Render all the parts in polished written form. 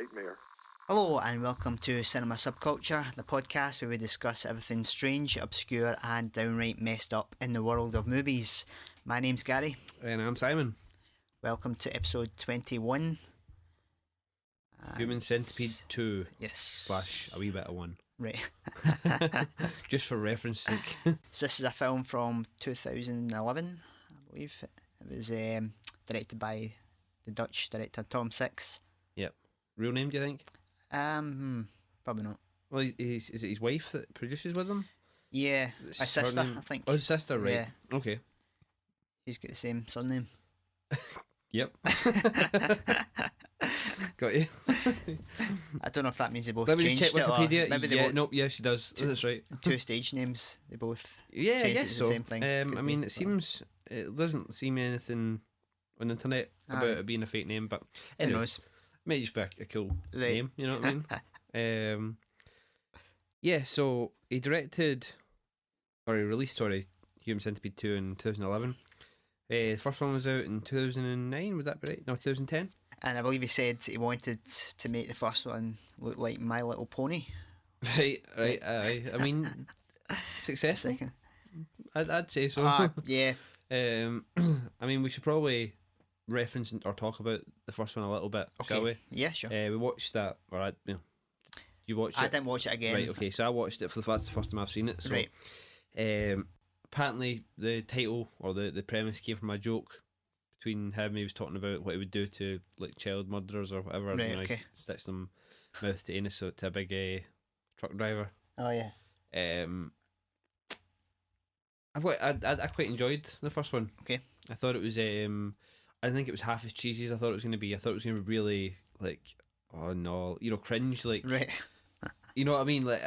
nightmare. Hello and welcome to Cinema Subculture, the podcast where we discuss everything strange, obscure and downright messed up in the world of movies. My name's Gary. And I'm Simon. Welcome to episode 21. Human Centipede 2 Yes. / a wee bit of 1. Right. Just for reference sake. So this is a film from 2011, I believe. It was directed by the Dutch director Tom Six. Yep. Real name, do you think? Probably not. Well, is it his wife that produces with him? Yeah, It's a sister, surname- I think. Oh, his sister, right. Yeah. Okay. She's got the same surname. Yep. Got you. I don't know if that means they both Let me just changed check it or Wikipedia. maybe they Yeah, both nope, yeah, she does. Two- That's right. two stage names. They both. Yeah, I changed it guess to the so. same thing. I Could mean, be, it seems... It doesn't seem anything on the internet about Alright. it being a fake name, but Who anyway, knows? might just be a cool Right. name, you know what I mean? Yeah, so he directed, or he released, Human Centipede 2 in 2011. The first one was out in 2009, would that be right? No, 2010? And I believe he said he wanted to make the first one look like My Little Pony. Right. I mean, successful? Second. I'd say so. Yeah. I mean, we should probably reference or talk about the first one a little bit, Okay. shall we? Yeah, sure. We watched that, you watched I it? didn't watch it again. Right, okay, so I watched it that's the first time I've seen it. So, Right. apparently the title or the premise came from a joke between him. He was talking about what he would do to like child murderers or whatever. Right, you know, okay. he stitched them mouth to anus to a big truck driver. Oh yeah. I quite enjoyed the first one. Okay. I thought it was I didn't think it was half as cheesy as I thought it was going to be. I thought it was going to be really like, oh no, cringe, like, Right. you know what I mean? Like,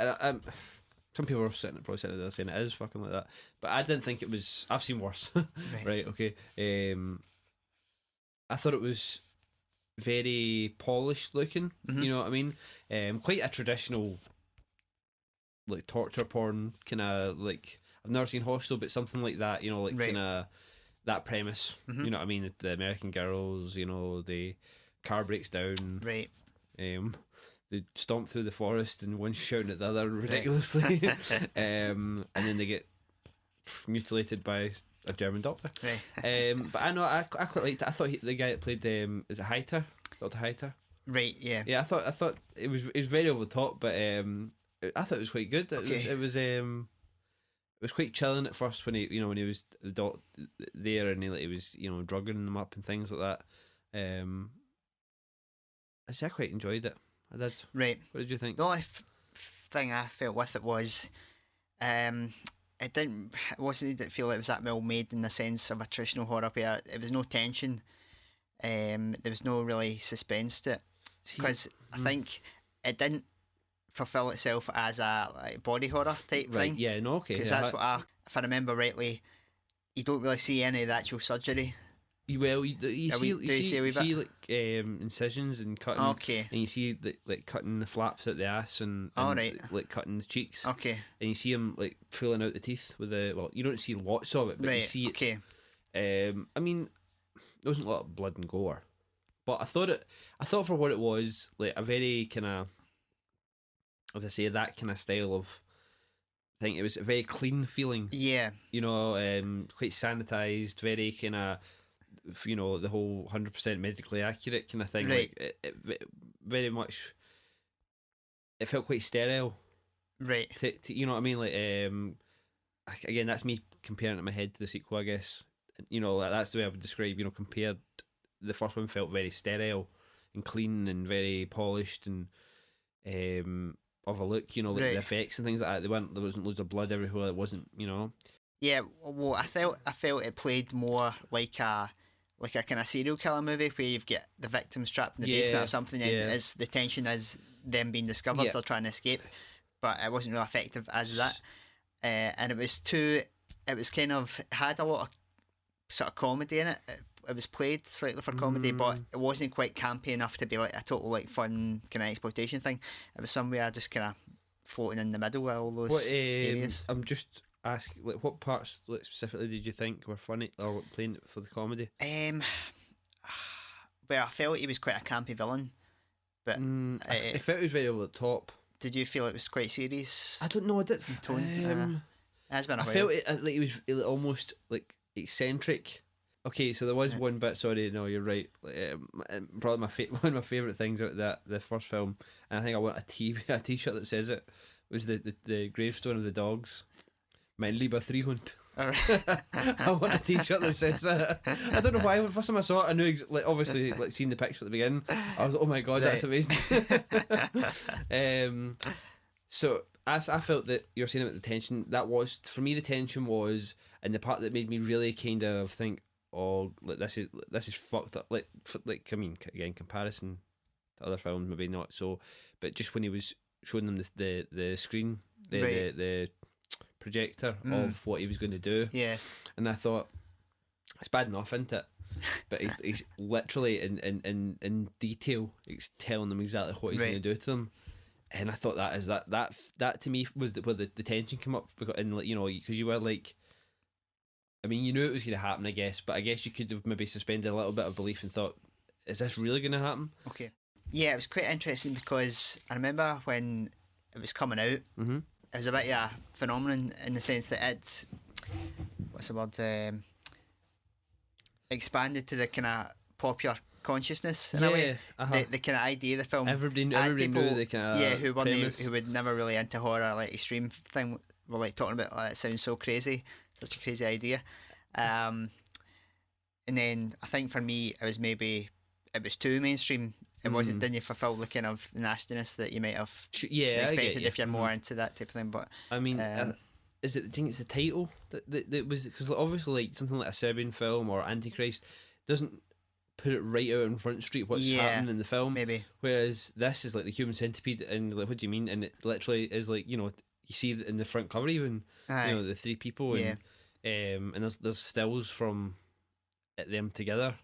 some people are probably sitting there saying it is fucking like that, but I didn't think it was. I've seen worse. Right. Okay. I thought it was very polished looking. Mhm. You know what I mean? Quite a traditional, like, torture porn kind of, like, I've never seen Hostel, but something like that. You know, like, Right. kind of that premise. Mhm. You know what I mean? The American girls. You know, the car breaks down. Right. They stomp through the forest and one's shouting at the other ridiculously, and then they get mutilated by a German doctor. Right. But I know I quite liked it. I thought the guy that played is it Heiter, Dr. Heiter? Right. Yeah. Yeah, I thought it was very over the top, but I thought it was quite good. It was quite chilling at first when he was the doc there and he was drugging them up and things like that. I quite enjoyed it. I did. Right. What did you think? The only thing I felt with it was, it didn't feel like it was that well made in the sense of a traditional horror where it was no tension. There was no really suspense to it because I think it didn't fulfill itself as a like body horror type Right, thing. yeah, no, okay. Because Yeah, that's what if I remember rightly, you don't really see any of the actual surgery. you see like incisions and cutting, Okay. and you see like cutting the flaps at the ass and Alright. like cutting the cheeks, Okay. and you see him like pulling out the teeth with you don't see lots of it, but you Right. see it. Okay. I mean, there wasn't a lot of blood and gore, but I thought for what it was, like a very kind of, as I say, that kind of style of thing. It was a very clean feeling, Yeah. quite sanitized, very kind of, the whole 100% medically accurate kind of thing. Right. Like it very much, it felt quite sterile. Right. You know what I mean? Like, again, that's me comparing it in my head to the sequel, I guess. That's the way I would describe. Compared, the first one felt very sterile and clean and very polished and of a look. Like Right. the effects and things like that. There wasn't loads of blood everywhere. It wasn't. Yeah. Well, I felt it played more like a kind of serial killer movie where you've got the victims trapped in the basement or something, and yeah. as the tension is them being discovered Yeah. or trying to escape, but it wasn't really effective as that. And it was kind of had a lot of sort of comedy in it. It was played slightly for comedy, but it wasn't quite campy enough to be like a total like fun kind of exploitation thing. It was somewhere just kind of floating in the middle of all those areas. I'm just asking, like, what parts specifically did you think were funny or playing for the comedy? Well, I felt he was quite a campy villain, but it felt it was very over the top. did you feel it was quite serious I don't know. I did. in tone? It has been a I while. felt it like it was almost like eccentric. Okay, so there was one bit. Sorry, no, you're right. Probably one of my favorite things about the first film, and I think I want a T-shirt that says it, was the gravestone of the dogs. Mein lieber Threehund. All right. I want a T-shirt that says that. I don't know why. When first time I saw it, I knew like obviously like seeing the picture at the beginning. I was like, oh my god, that's amazing. So I felt that you're saying about the tension. That was for me. The tension was, and the part that made me really kind of think, oh, like this is fucked up. Like I mean, again, comparison to other films, maybe not so, but just when he was showing them the screen, the projector of what he was going to do. Yeah. And I thought, it's bad enough, isn't it? But he's literally in detail, he's telling them exactly what he's going to do to them. And I thought that to me was where the tension came up, because, and you know, because you were like, I mean, you knew it was going to happen, I guess, but I guess you could have maybe suspended a little bit of belief and thought, is this really going to happen? Okay. Yeah, it was quite interesting because I remember when it was coming out, it was a bit of a phenomenon in the sense that it's, what's the word, expanded to the kind of popular consciousness in a way. The kind of idea of the film. Everybody people, knew the kind of who were never really into horror, like extreme thing, were like talking about, it sounds so crazy, such a crazy idea. And then I think for me it was too mainstream. It didn't fulfill the kind of nastiness that you might have expected if you're more into that type of thing. But I mean, is it? I think it's the title that was, because obviously like something like a Serbian film or Antichrist doesn't put it right out in Front Street what's happening in the film. Maybe. Whereas this is like the Human Centipede, and like, what do you mean? And it literally is like, you know, you see in the front cover even, you know, the three people, and there's stills from them together.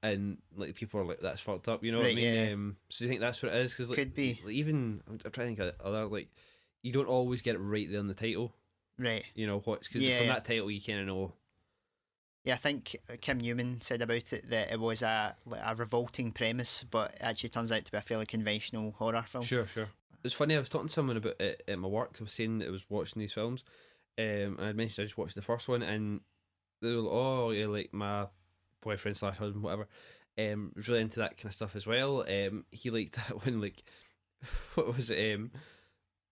And like people are like, that's fucked up, you know what I mean? So you think that's what it is? Because like, could be. Like, even I'm trying to think of other, like, you don't always get it right there in the title, right? You know what's, because from that title you kind of know. Yeah, I think Kim Newman said about it that it was a revolting premise, but it actually turns out to be a fairly conventional horror film. Sure. It's funny, I was talking to someone about it at my work. I was saying that I was watching these films, and I mentioned I just watched the first one, and they were like, oh yeah, like my boyfriend / husband, whatever, was really into that kind of stuff as well. He liked that one, like, what was it,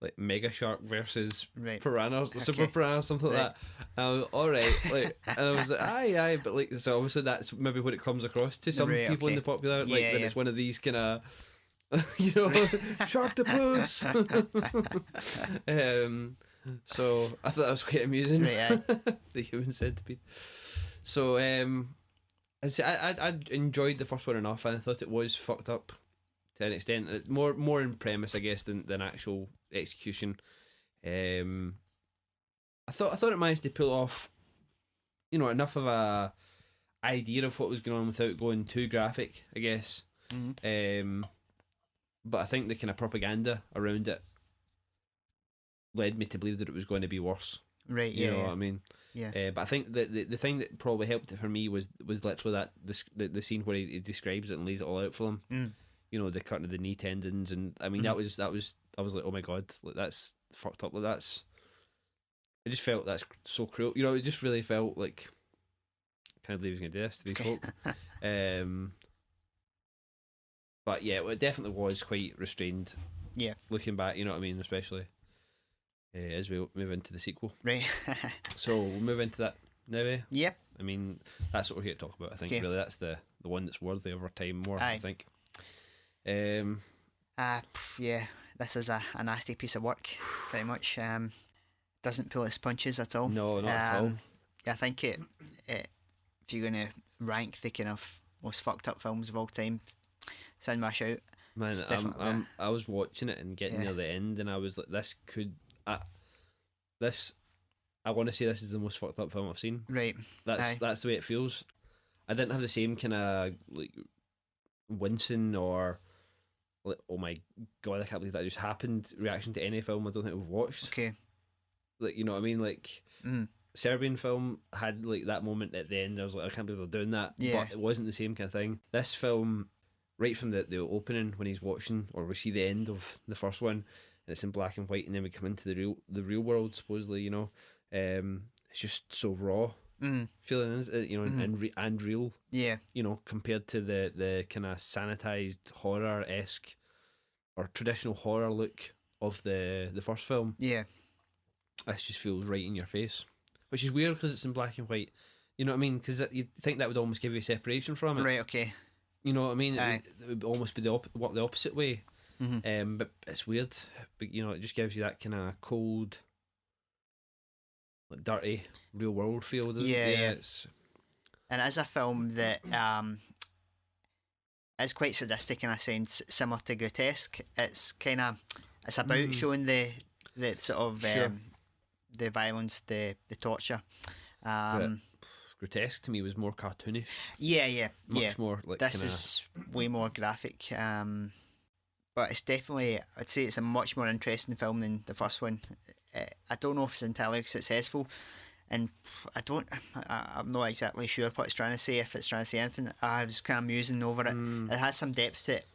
like Mega Shark versus Piranhas, Super Piranha, something like that. And I was like, alright, like, and I was like, aye, but like, so obviously that's maybe what it comes across to some people in the popular, like, that it's one of these kind of, you know, Sharktopus. So I thought that was quite amusing. The Human Centipede. So I enjoyed the first one enough, and I thought it was fucked up to an extent. More in premise, I guess, than actual execution. I thought it managed to pull off, you know, enough of a idea of what was going on without going too graphic, I guess. But I think the kind of propaganda around it led me to believe that it was going to be worse. Right. You know what I mean? Yeah. But I think that the thing that probably helped it for me was literally that the scene where he describes it and lays it all out for them. You know, the cutting of the knee tendons, and I mean that was I was like, oh my god, like, that's fucked up. Like, that's, it just felt, that's so cruel. You know, it just really felt like, can't believe he's gonna do this to these folk. But yeah, it definitely was quite restrained. Yeah, looking back, you know what I mean, especially as we move into the sequel. Right. So we'll move into that now. Yep. I mean, that's what we're here to talk about. I think really that's the one that's worthy of our time more. I think. Yeah, this is a nasty piece of work, pretty much. Doesn't pull its punches at all. No, not at all. Yeah, I think it if you're going to rank the kind of most fucked up films of all time, send my shout. Man, I was watching it and getting near the end, and I was like, this could, this, I want to say this is the most fucked up film I've seen. Right. That's the way it feels. I didn't have the same kind of like wincing or like, oh my god, I can't believe that just happened reaction to any film I don't think we've watched. Okay. Like, you know what I mean? Like, Serbian film had like that moment at the end. I was like, I can't believe they're doing that. Yeah. But it wasn't the same kind of thing. This film right from the opening when he's watching, or we see the end of the first one, and it's in black and white, and then we come into the real world supposedly. It's just so raw feeling, is it? And real. Yeah. Compared to the kind of sanitized horror-esque or traditional horror look of the first film. Yeah. This just feels right in your face, which is weird because it's in black and white. You know what I mean? Because you'd think that would almost give you a separation from it. Right. Okay. You know what I mean? Aye. It would almost be the opposite way. Mm-hmm. But it's weird. But it just gives you that kind of cold, like dirty, real world feel, doesn't it? Yeah. It's... And as a film that is quite sadistic in a sense, similar to Grotesque. It's about showing the sort of Sure. The violence, the torture. But Grotesque to me was more cartoonish. Yeah. Much more like This kinda... is way more graphic. But it's definitely, I'd say it's a much more interesting film than the first one. I don't know if it's entirely successful, and I'm not exactly sure what it's trying to say, if it's trying to say anything. I was kind of musing over it. It has some depth to it.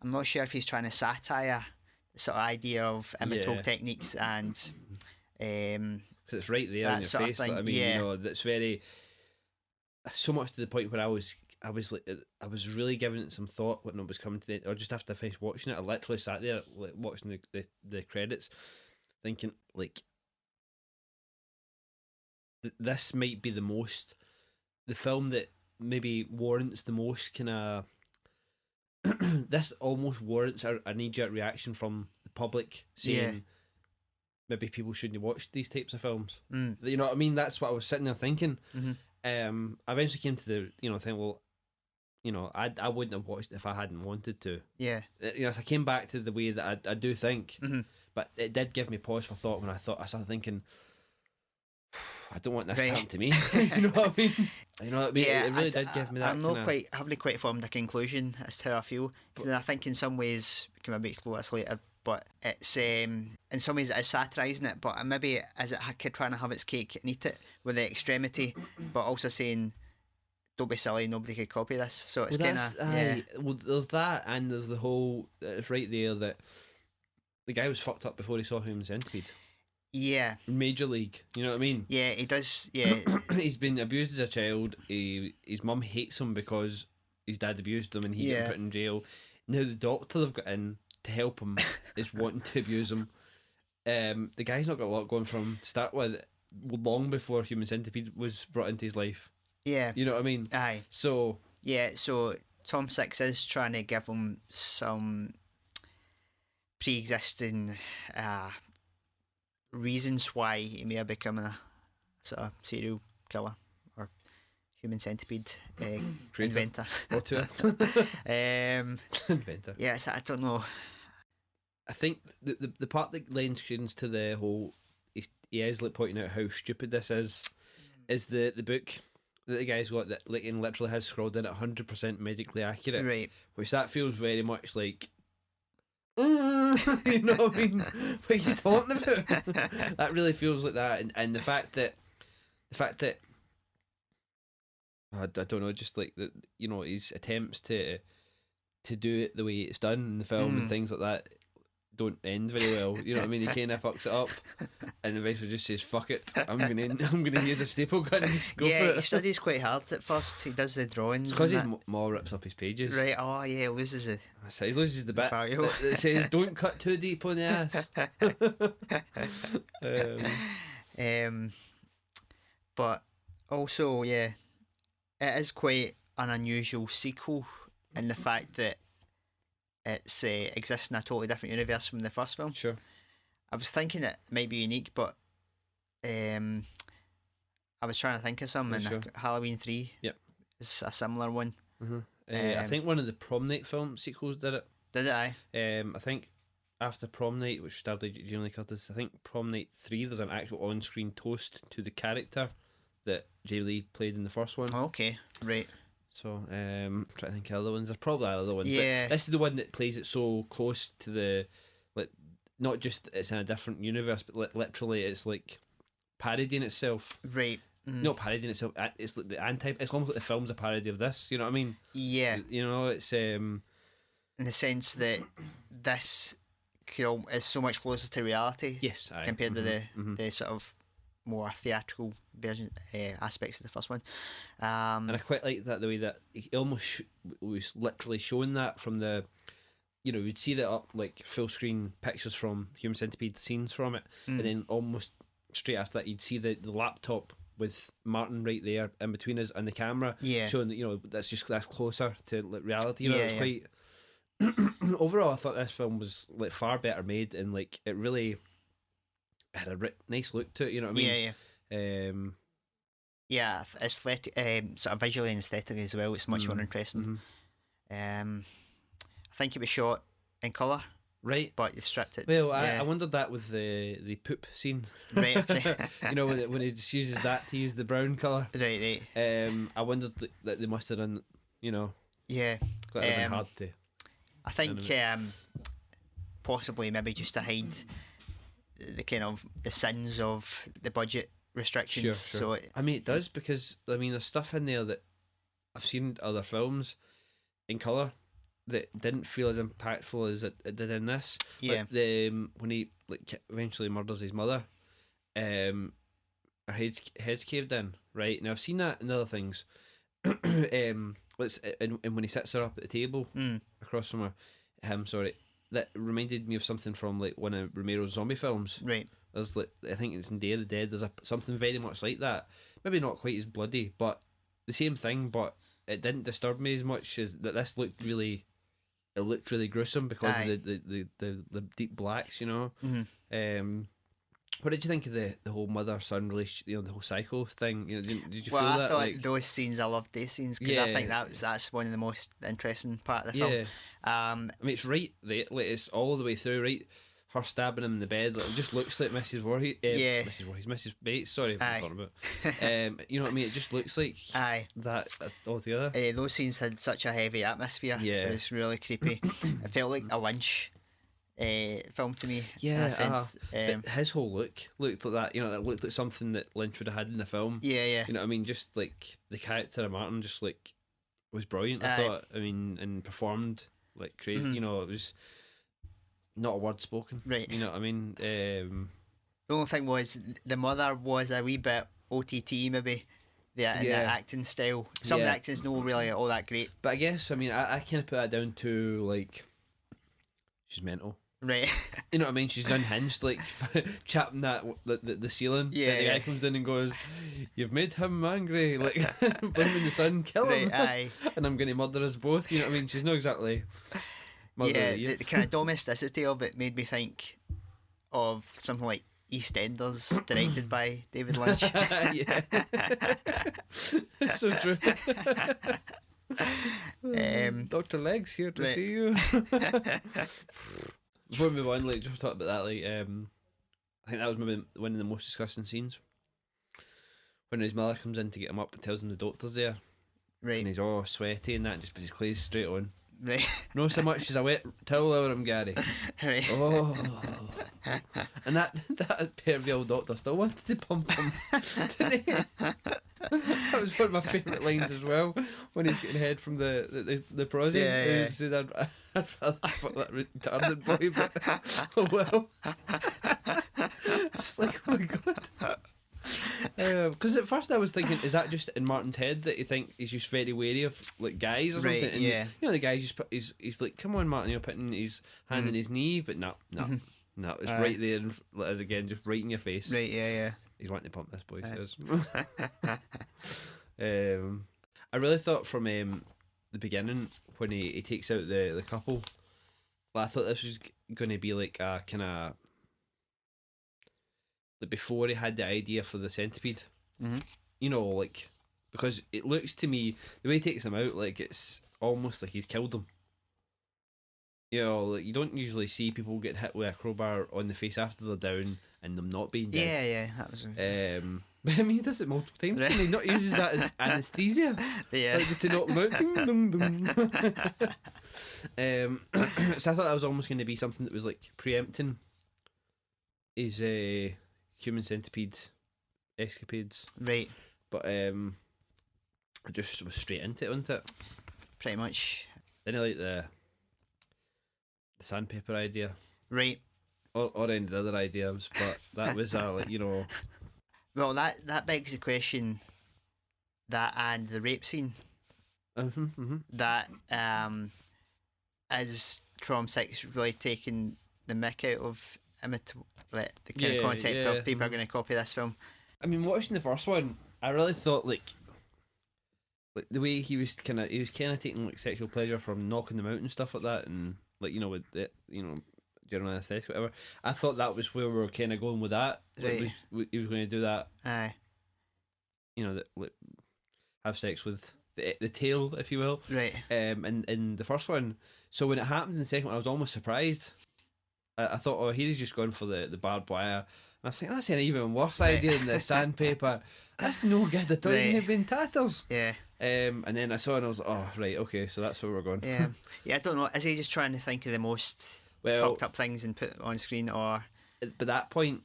I'm not sure if he's trying to satire the sort of idea of imitative techniques and because it's right there in your face. thing. I mean, that's very, so much to the point where I was really giving it some thought when it was coming to the, or just after I finished watching it. I literally sat there like, watching the credits, thinking like, this might be the film that maybe warrants the most kind of. This almost warrants a knee-jerk reaction from the public saying maybe people shouldn't watch these types of films. You know what I mean? That's what I was sitting there thinking. I eventually came to the thing. Well, I wouldn't have watched it if I hadn't wanted to. Yeah. I came back to the way that I do think, but it did give me pause for thought when I started thinking, I don't want this to happen to me. You know what I mean? Yeah, it really did give me that. I haven't quite formed a conclusion as to how I feel. Because I think in some ways, we can maybe explore this later, but it's in some ways it is satirising it, but maybe as it trying to have its cake and eat it with the extremity, but also saying, don't be silly, nobody could copy this. So it's kind of Well, there's that, and there's the whole. It's right there that the guy was fucked up before he saw Human Centipede. Yeah. Major league. You know what I mean? Yeah, he does. Yeah. He's been abused as a child. His mum hates him because his dad abused him and he got put in jail. Now the doctor they've got in to help him is wanting to abuse him. The guy's not got a lot going from start with, long before Human Centipede was brought into his life. Yeah. You know what I mean? Aye. So... Yeah, so Tom Six is trying to give him some pre-existing reasons why he may have become a sort of serial killer or Human Centipede inventor. Inventor. Yes, I don't know. I think the part that lends credence to the whole he is like pointing out how stupid this is the book that the guy's got that like and literally has scrawled in it 100% medically accurate, right? Which that feels very much like. You know what I mean? What are you talking about? That really feels like that, and the fact that I don't know, just like that, his attempts to do it the way it's done in the film and things like that don't end very well. You know what I mean? He kind of fucks it up, and eventually just says, "Fuck it, I'm gonna use a staple gun and just go for it." He studies quite hard at first. He does the drawings. It's because his mom rips up his pages. Right. Oh yeah, he loses it. He loses the bit that says, "Don't cut too deep on the ass." But also, yeah, it is quite an unusual sequel in the fact that it's exists in a totally different universe from the first film. Sure. I was thinking it might be unique, but I was trying to think of some, and sure. Halloween 3 is a similar one. I think one of the Prom Night film sequels did it. Did it? Aye. I think after Prom Night, which starred by Jamie Lee Curtis, I think Prom Night 3, there's an actual on-screen toast to the character that Jamie Lee played in the first one. Okay, right. So, trying to think of other ones. There's probably other ones. Yeah. But this is the one that plays it so close to the, like, not just it's in a different universe, but literally it's like parodying itself. Right. Not parodying itself. It's like the anti. It's almost like the film's a parody of this. You know what I mean? Yeah. It's in the sense that this film is so much closer to reality Yes, aye. compared with Mhm. the sort of more theatrical version aspects of the first one. And I quite like that the way that he almost was literally showing that from the, you'd see that up like full screen pictures from Human Centipede scenes from it, and then almost straight after that you'd see the laptop with Martin right there in between us and the camera, Yeah. showing that that's closer to like reality. Yeah, It was quite. Overall, I thought this film was like far better made, and like it really had a nice look to it. You know what I mean? Yeah. Um, Yeah, aesthetic, sort of visually and aesthetically as well. It's much more interesting. mhm. I think it was shot in colour, Right. but you stripped it. Well, Yeah. I wondered that with the poop scene. Right. Okay. When he just uses that to use the brown colour. Right. I wondered that they must have done. Yeah. That would have been hard to. I think possibly maybe just to hide the kind of the sins of the budget restrictions. Sure. So I mean, it does, because there's stuff in there that I've seen other films in colour that didn't feel as impactful as it did in this. Yeah. Like the when he eventually murders his mother, her head's caved in. Right now, I've seen that in other things. And when he sits her up at the table across from him, sorry, that reminded me of something from like one of Romero's zombie films. Right. There's like, I think it's in Day of the Dead. There's something very much like that. Maybe not quite as bloody, but the same thing. But it didn't disturb me as much as that. This looked really, it looked really gruesome because of the deep blacks. What did you think of the whole mother son relation? The whole psycho thing. Did you feel I that? thought Like, those scenes, I loved those scenes because I think that's one of the most interesting part of the film. I mean, it's right there. Like, it's all the way through. Right, her stabbing him in the bed. Like, it just looks like Mrs. Voorhees. Mrs. Voorhees, Mrs. Bates. Sorry, what I'm talking about. You know what I mean? It just looks like that altogether. Those scenes had such a heavy atmosphere. Yeah, it was really creepy. It felt like a Lynch film to me. Yeah, in a sense. but his whole look looked like that. That looked like something that Lynch would have had in the film. Yeah. You know what I mean? Just like the character of Martin, just like was brilliant. I thought. I mean, and performed like crazy. It was not a word spoken. Right. You know what I mean? The only thing was the mother was a wee bit OTT maybe. The acting style. Some of the acting's not really all that great. But I guess I kind of put that down to like she's mental. Right. You know what I mean? She's unhinged, like chapping the ceiling. Yeah. And the guy comes in and goes, "You've made him angry." Like, blaming the son, kill him. Aye. And I'm going to murder us both. You know what I mean? She's not exactly. The kind of domesticity of it made me think of something like EastEnders, directed by David Lynch. Yeah. It's so true. Dr. Legs here to see you. Before we move on, like, just talk about that. Like, I think that was maybe one of the most disgusting scenes when his mother comes in to get him up and tells him the doctor's there, right? And he's all sweaty and that, and just puts his clothes straight on. Right. Not so much as a wet towel over him, Gary. Right. Oh. And that pair of the old doctor still wanted to pump him. Didn't he? That was one of my favourite lines as well, when he's getting head from the prosy. Yeah. He said, I'd rather fuck that retarded boy, but oh well. It's like, oh my god. Because at first I was thinking, is that just in Martin's head that you think he's just very wary of like guys or something? And, the guy just he's like, come on, Martin, you're putting his hand on his knee, but no, it's right there, as again, just right in your face. Right, yeah. He's wanting to pump this boy, says. I really thought from the beginning when he takes out the couple, I thought this was going to be like a kind of like before he had the idea for the centipede. Like, because it looks to me the way he takes him out, like it's almost like he's killed them. Like you don't usually see people get hit with a crowbar on the face after they're down and them not being dead. Yeah, that was. But I mean, he does it multiple times. Right. He not uses that as anesthesia. Yeah, like just to knock them out. Ding, ding, ding. So I thought that was almost going to be something that was like preempting his Human Centipede escapades. Right. But I just was straight into it, wasn't it? Pretty much. Then I like the the sandpaper idea, Right. or any of the other ideas, but that was like, you know. Well, that begs the question. That and the rape scene. That is Trom 6 really taking the mick out of like, the kind of Yeah, concept yeah. of people are going to copy this film. I mean, watching the first one, I really thought like the way he was kind of taking like sexual pleasure from knocking them out and stuff like that, and like, you know, with the, you know, general anesthetic, whatever. I thought that was where we were kind of going with that. Right. He was going to do that. Aye. You know, that like, have sex with the tail, if you will. Right. In the first one. So when it happened in the second one, I was almost surprised. I thought, oh, he's just gone for the barbed wire. And I was thinking, that's an even worse idea than the sandpaper. That's no good at all. Right. You've been tatters. Yeah. And then I saw it and I was like, oh, right, okay, so that's where we're going. Yeah. Yeah, I don't know. Is he just trying to think of the most fucked up things and put it on screen, or? By that point,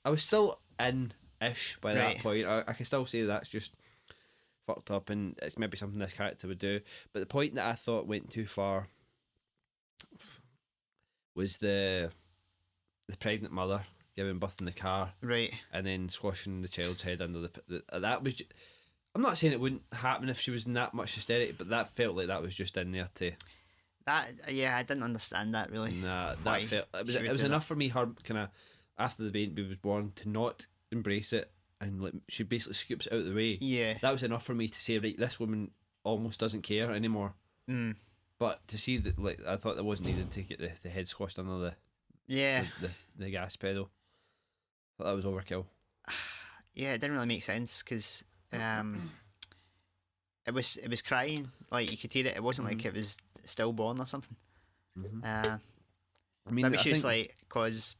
I was still in-ish by Right. that point. I can still say that's just fucked up and it's maybe something this character would do. But the point that I thought went too far was the pregnant mother giving birth in the car, Right. and then squashing the child's head under the that was. I'm not saying it wouldn't happen if she was in that much hysteria, but that felt like that was just in there to. That, yeah, I didn't understand that really. Nah, that Why felt it was she would do enough for me. Her kind of after the baby was born to not embrace it, and like she basically scoops it out of the way. Yeah. That was enough for me to say, right, this woman almost doesn't care anymore. Mm. But to see that, like, I thought that wasn't needed to get the head squashed under Yeah. the gas pedal. I thought that was overkill. Yeah, it didn't really make sense because it was crying, like you could hear it. It wasn't like it was stillborn or something. I mean, Maybe I she was think, like, because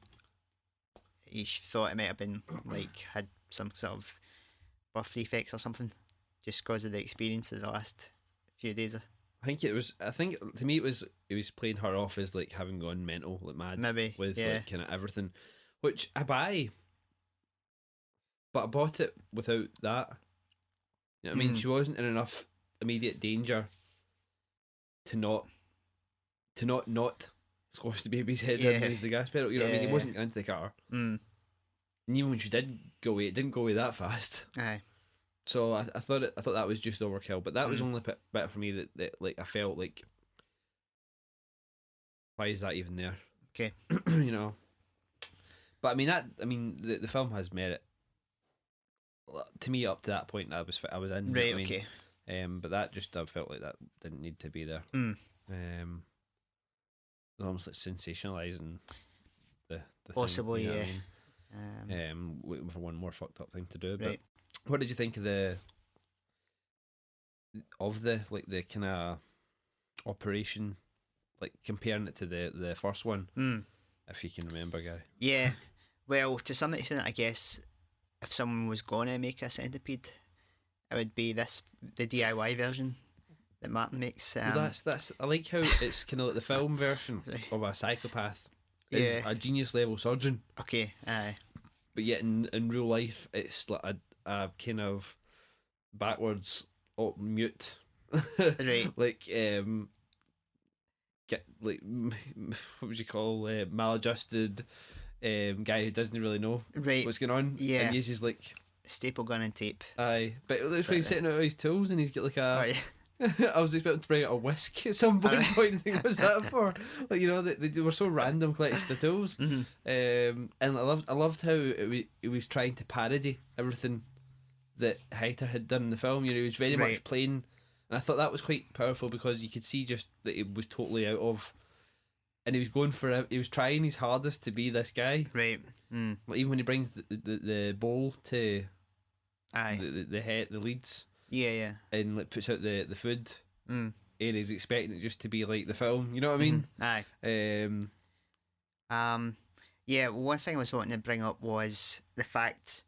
he thought it might have been like had some sort of birth defects or something, just because of the experience of the last few days. I think to me it was playing her off as like having gone mental, like mad, Maybe, with yeah. like kind of everything, which I buy. But I bought it without that. You know what I mean? She wasn't in enough immediate danger to not squash the baby's head underneath the gas pedal. You know what I mean? He wasn't into the car. And even when she did go away, it didn't go away that fast. Aye. So I thought that was just overkill. But that was only a bit for me that like I felt like, why is that even there? Okay. You know. But I mean the film has merit. To me, up to that point, I was in. Right. You know what Okay. I mean? But that just, I felt like that didn't need to be there. It was almost like sensationalizing the Possibly, thing, you know yeah. what I mean? Waiting for one more fucked up thing to do. Right. But what did you think of the like the kind of operation, like comparing it to the first one? If you can remember, Gary. Yeah. Well, to some extent, I guess if someone was gonna make a centipede, it would be the DIY version that Martin makes. Well, that's I like how it's kind of like the film version of a psychopath is a genius level surgeon. Okay, aye. But yet in real life, it's like a kind of backwards mute, Right? like get like what would you call maladjusted guy who doesn't really know what's going on. Yeah. And uses like staple gun and tape. Aye, but it looks like he's sitting out his tools and he's got like a. Oh, yeah. I was expecting to bring out a whisk at some point. What do you think was that for? Like, you know, they were so random collections of tools. And I loved how it was trying to parody everything that Heiter had done in the film. You know, he was very much playing, and I thought that was quite powerful because you could see just that he was totally out of, and he was going for it. He was trying his hardest to be this guy. Right. Like, even when he brings the bowl to the head, the leads. Yeah. And like puts out the food, and he's expecting it just to be like the film. You know what I mean? Aye. Yeah. One thing I was wanting to bring up was the fact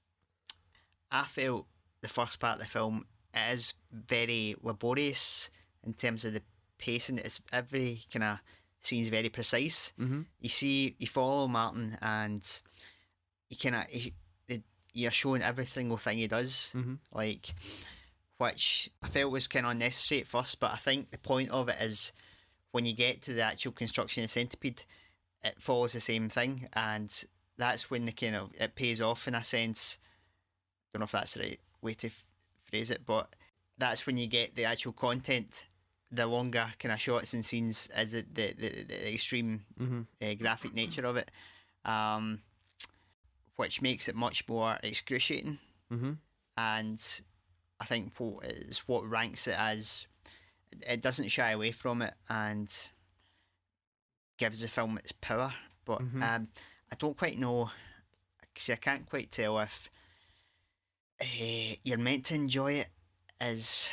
I felt the first part of the film is very laborious in terms of the pacing. It's every kind of scene's very precise. You follow Martin, and you're showing every single thing he does, which I felt was kind of unnecessary at first, but I think the point of it is when you get to the actual construction of Centipede, it follows the same thing, and that's when the kind of it pays off in a sense. Don't know if that's the right way to phrase it, but that's when you get the actual content. The longer kind of shots and scenes is the extreme graphic nature of it, which makes it much more excruciating. And I think what ranks it as. It doesn't shy away from it and gives the film its power. But I don't quite know. See, I can't quite tell if you're meant to enjoy it as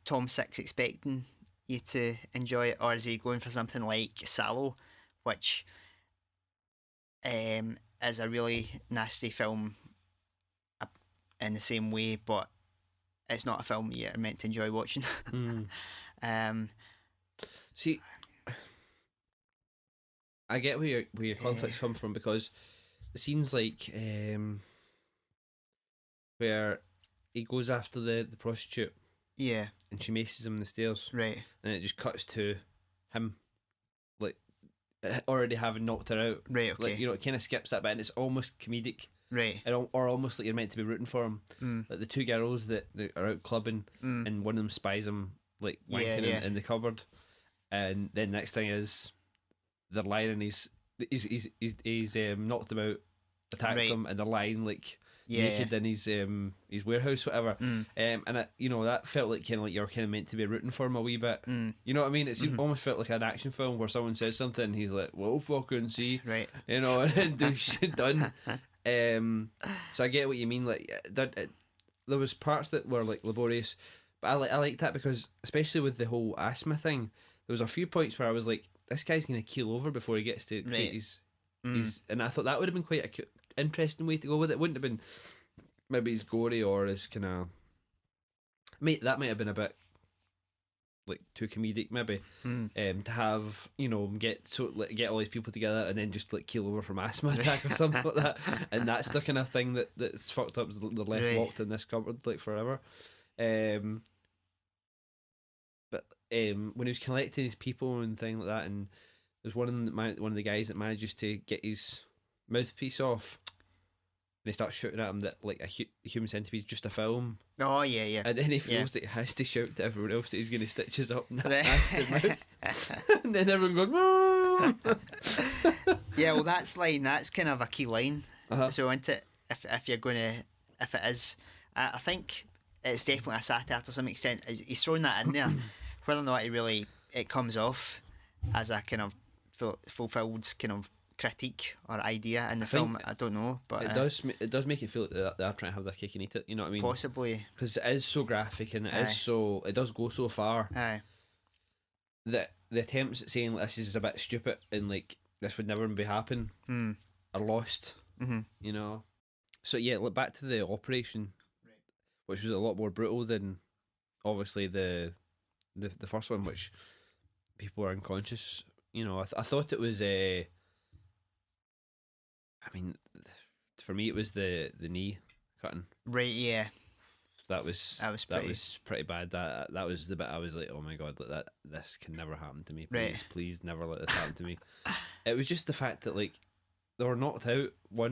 Tom Six expecting you to enjoy it, or is he going for something like Sallow, which is a really nasty film in the same way, but it's not a film you're meant to enjoy watching. See, I get where your conflicts come from, because it seems like where he goes after the prostitute, yeah, and she maces him in the stairs, right, and it just cuts to him like already having knocked her out, right, okay, like, you know, it kind of skips that bit, and it's almost comedic, right, or almost like you're meant to be rooting for him. Like the two girls that are out clubbing, and one of them spies him like wanking in the cupboard, and then next thing is they're lying, and he's knocked them out, attacked them, and they're lying like naked in his warehouse, whatever. And you know, that felt like kind of like you're kind of meant to be rooting for him a wee bit. You know what I mean? It almost felt like an action film where someone says something, and he's like, "Well, fucking see," right? You know, and then do shit done. So I get what you mean. Like there was parts that were like laborious, but I liked that because, especially with the whole asthma thing, there was a few points where I was like, this guy's going to keel over before he gets to create his, and I thought that would have been quite an interesting way to go with it. Wouldn't have been maybe as gory or as kind of, that might have been a bit like too comedic maybe, to have, you know, get all these people together and then just like keel over from asthma attack or something like that, and that's the kind of thing that's fucked up, is they're left locked in this cupboard like forever. But when he was collecting his people and thing like that, and there's one of the guys that manages to get his mouthpiece off, and he starts shouting at him that like a Human Centipede is just a film. Oh yeah. And then he feels that he has to shout to everyone else that he's going to stitch us up in that nasty mouth. And then everyone goes, yeah. Well, that's kind of a key line. So isn't it? If you're going to, if it is, I think it's definitely a satire to some extent. He's thrown that in there, whether or not it comes off as a kind of fulfilled kind of critique or idea in the film, I don't know, but it does make it feel like they are trying to have their cake and eat it. You know what I mean? Possibly, because it is so graphic, and it does go so far. That the attempts at saying this is a bit stupid and like this would never be happen are lost. You know. So yeah, look back to the operation, which was a lot more brutal than obviously the first one, which people were unconscious. You know, I thought it was I mean, for me, it was the knee cutting. Right, yeah. That was pretty bad. That was the bit I was like, oh my god, like this can never happen to me. Please never let this happen to me. It was just the fact that like they were knocked out. I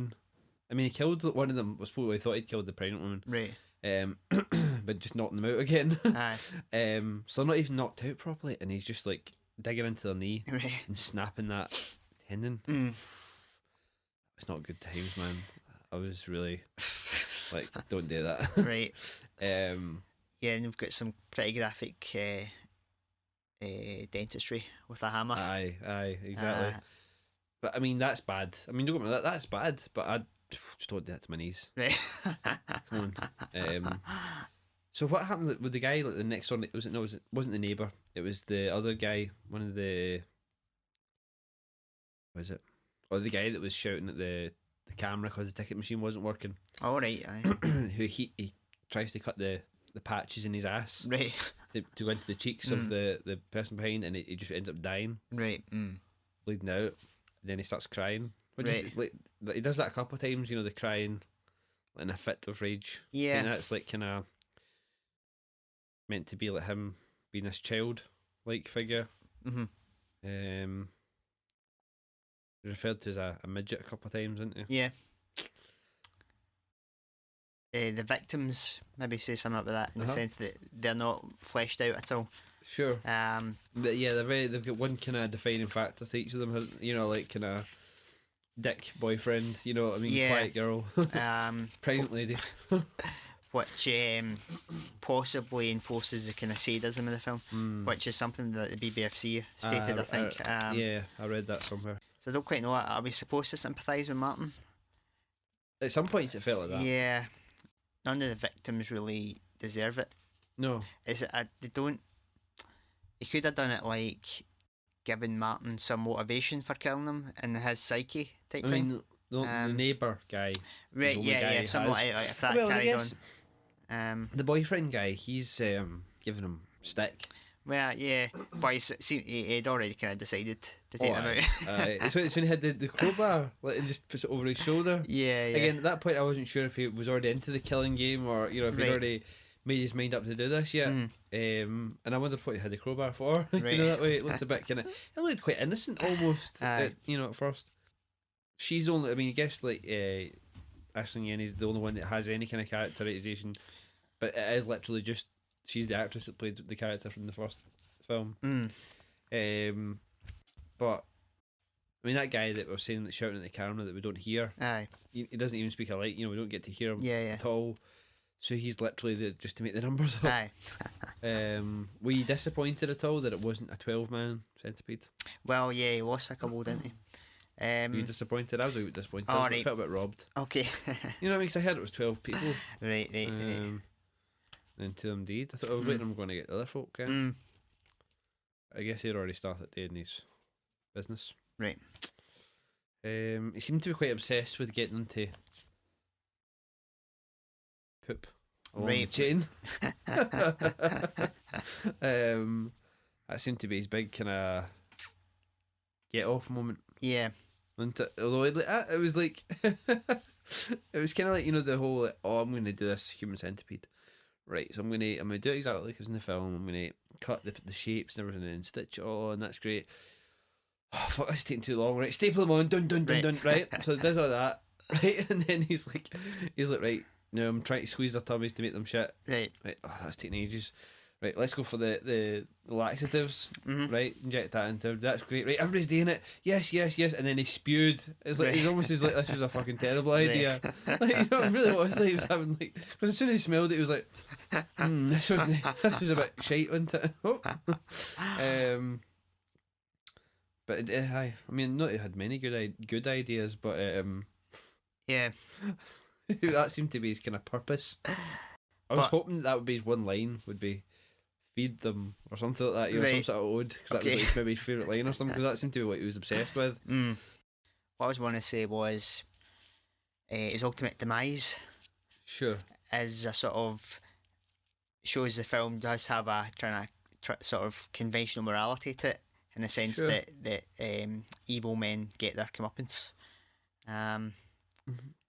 mean, he killed one of them. Was probably thought he'd killed the pregnant woman. Right. But just knocked them out again. Aye. So they're not even knocked out properly, and he's just like digging into their knee and snapping that tendon. It's not good times, man. I was really like, don't do that. Right. Yeah, and we've got some pretty graphic dentistry with a hammer. Aye, exactly. But I mean, that's bad. I mean, don't get me wrong, that's bad. But I just don't do that to my knees. Right. Come on. So what happened with the guy? Like the next door, it wasn't the neighbour. It was the other guy. One of the. Was it? Or the guy that was shouting at the camera because the ticket machine wasn't working. Oh, right, aye. Who he tries to cut the patches in his ass, right, to go into the cheeks of the person behind, and he just ends up dying, right, bleeding out. And then he starts crying. Right. He does that a couple of times, you know, the crying in a fit of rage. Yeah. And that's like kind of meant to be like him being this child like figure. Referred to as a midget a couple of times, isn't he? Yeah. The victims maybe say something about that in the sense that they're not fleshed out at all. Sure. But yeah, they've got one kind of defining factor to each of them. You know, like kind of dick boyfriend. You know what I mean? Yeah. Quiet girl. Pregnant lady. Which possibly enforces the kind of sadism of the film, which is something that the BBFC stated, I think. Yeah, I read that somewhere. So I don't quite know. Are we supposed to sympathise with Martin? At some points, it felt like that. Yeah, none of the victims really deserve it. No, Is it? They don't. He could have done it like giving Martin some motivation for killing them in his psyche type thing. mean, the neighbour guy. Right? Yeah, something like if that carries on. The boyfriend guy, he's giving him stick. Well, yeah, but he'd already kind of decided to take them out. It's when he had the crowbar and just puts it over his shoulder. Yeah. Again, at that point, I wasn't sure if he was already into the killing game or if he'd already made his mind up to do this yet. And I wondered what he had the crowbar for. Right. That way it looked a bit kind of. It looked quite innocent almost. At first. She's the only. I mean, I guess like Ashley Yenny's the only one that has any kind of characterization, but it is literally just. She's the actress that played the character from the first film. But I mean, that guy that was saying that shouting at the camera that we don't hear. He doesn't even speak a light. We don't get to hear him at all. So he's literally just to make the numbers up. Were you disappointed at all that it wasn't a 12-man centipede? Well, yeah, he lost a couple, didn't he? Were you disappointed? I was a bit disappointed. I felt a bit robbed. Okay. You know what I mean? Because I heard it was 12 people. Right. And two of them did. I thought I was waiting. I'm going to get the other folk. I guess he'd already started doing his business. Right. He seemed to be quite obsessed with getting into poop along the chain. That seemed to be his big kind of get off moment. Yeah. Although it was like it was kind of like the whole I'm going to do this Human Centipede. Right, so I'm gonna do it exactly like it was in the film. I'm gonna cut the shapes and everything and stitch it all, and that's great. Oh fuck, that's taking too long. Right, staple them on, dun. Right, so it does all that. Right, and then he's like, right, now I'm trying to squeeze their tummies to make them shit. Right, oh, that's taking ages. Right, let's go for the laxatives. Right, inject that into. That's great. Right, everybody's doing it. Yes. And then he spewed. It's like he's almost like this was a fucking terrible idea. Like, it really was. Like he was having because as soon as he smelled it, he was like, this was a bit shite, wasn't it? Oh. But I mean, not he had many good ideas, but yeah, that seemed to be his kind of purpose. I was hoping that would be his one line would be. Feed them or something like that, some sort of ode, because that was like maybe his favourite line or something, because that seemed to be what he was obsessed with. What I was want to say was his ultimate demise. Sure. Is a sort of shows the film does have a sort of conventional morality to it, in the sense that evil men get their comeuppance.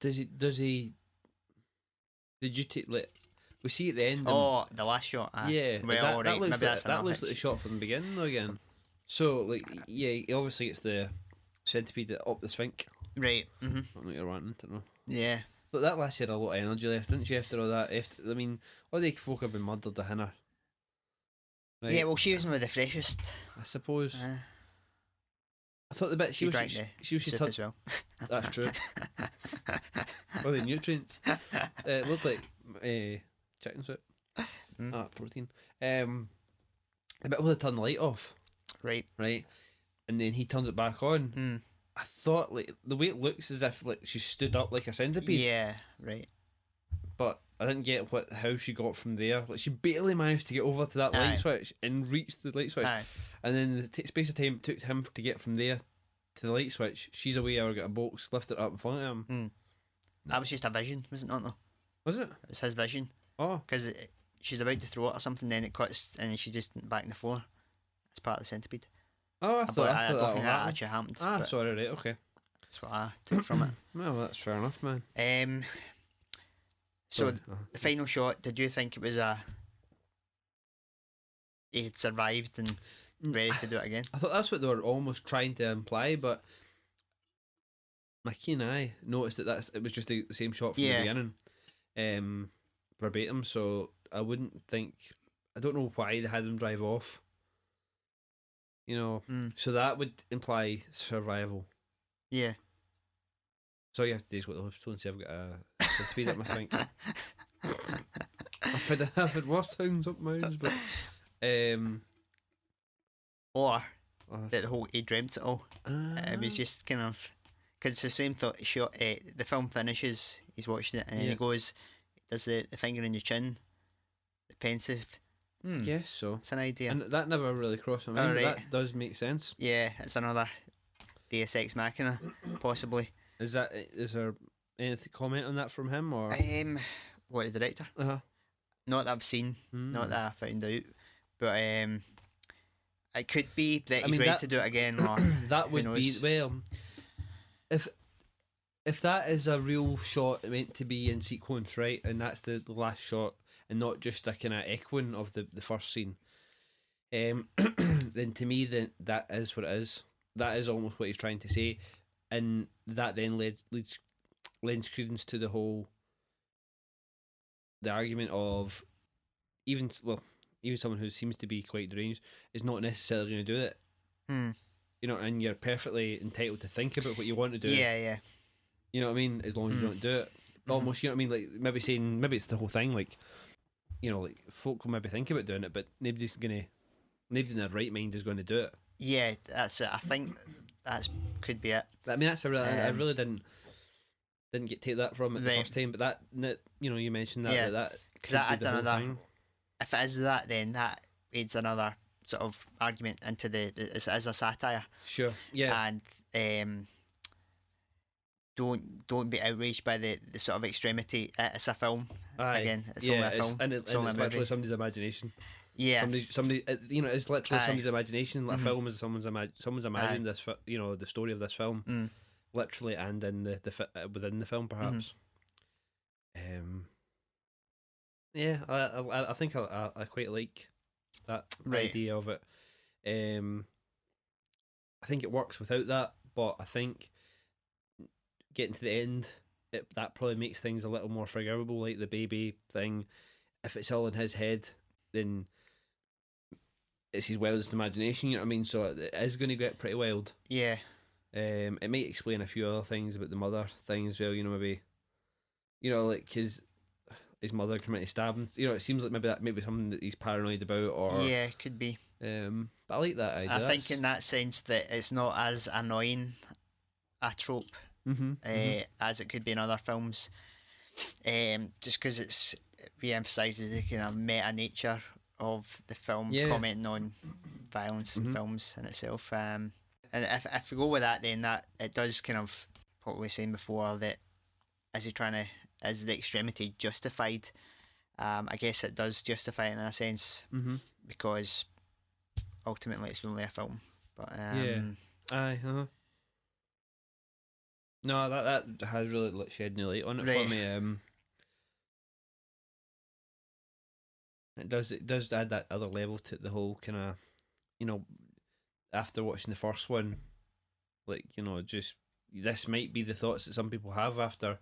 Does he? Did you take like? We see at the end. The last shot. Yeah, well, that looks like the shot from the beginning though. Again, so like he obviously gets the centipede up the sphinx. Right. I don't know what you're wanting to know. Yeah. But that last had a lot of energy left, didn't she? After all that, I mean, all the folk have been murdered to Hannah. Right? Yeah, well, she was one of the freshest, I suppose. I thought the bit she was as well. That's true. Or the nutrients. It looked like chicken soup. Protein. The bit where they turn the light off. Right. And then he turns it back on. I thought like the way it looks as if like she stood up like a centipede. Yeah, right. But I didn't get how she got from there. Like she barely managed to get over to that light switch and reach the light switch. And then the space of time it took him to get from there to the light switch. She's away or got a box, lift it up in front of him. That was just a vision, was it not? Though. Was it? It was his vision. Oh, because she's about to throw it or something, then it cuts and she's just back on the floor. It's part of the centipede. Oh, I thought I don't think that happened. actually happened. Sorry, right, okay. That's what I took from it. Well, that's fair enough, man. So the final shot, did you think it was he had survived and ready to do it again. I thought that's what they were almost trying to imply, but my keen eye noticed that it was just the same shot from the beginning, verbatim. So I wouldn't think. I don't know why they had them drive off. So that would imply survival. Yeah. So you have to do is what the hospital and say I've got a centipede up my sink. I've had worse times up my own, but or that the whole he dreamt it all. It was just kind of because it's the same thought shot. The film finishes, he's watching it, and then he goes, does the finger in your chin, the pensive. Yes, so it's an idea, and that never really crossed my mind. But that does make sense. Yeah, it's another Deus Ex Machina, possibly. Is there any comment on that from him or? What is the director? Not that I've seen, not that I found out, but it could be that he's ready to do it again. Or that would be if that is a real shot meant to be in sequence, right, and that's the last shot and not just a kind of echoing of the first scene, then to me that is what it is. That is almost what he's trying to say, and that then lends credence to the argument of even someone who seems to be quite deranged is not necessarily going to do it. And you're perfectly entitled to think about what you want to do. Yeah. You know what I mean? As long as you don't do it. Almost, you know what I mean? Like maybe it's the whole thing, like, like folk will maybe think about doing it, but nobody in their right mind is going to do it. Yeah, that's it. I think that could be it. I mean, that's I really didn't take that from it the first time, but that you mentioned that that because that adds another thing. If it is that, then that adds another sort of argument into as a satire. Sure. Yeah. And don't be outraged by the sort of extremity. It's a film. Aye. Again, it's only a film. And it's literally somebody's imagination. Yeah. Somebody. It's literally somebody's imagination. Like a film is someone's imagined this. The story of this film, literally, and in the within the film, perhaps. Yeah, I think I quite like that idea of it. I think it works without that, but I think getting to the end, that probably makes things a little more forgivable, like the baby thing. If it's all in his head, then it's his wildest imagination, you know what I mean? So it is going to get pretty wild. Yeah. It might explain a few other things about the mother thing as well, maybe, like his mother committed stabbing. It seems like maybe that may be something that he's paranoid about, or yeah, it could be. But I like that idea. I think in that sense that it's not as annoying a trope as it could be in other films. Just because it re-emphasises the kind of meta nature of the film, commenting on violence in films in itself. And if we go with that, then that it does kind of what we were saying before, that is the extremity justified? I guess it does justify it in a sense, because ultimately it's only a film. But aye, no, that has really shed new light on it for me. It does add that other level to the whole kind of, after watching the first one, like, just this might be the thoughts that some people have after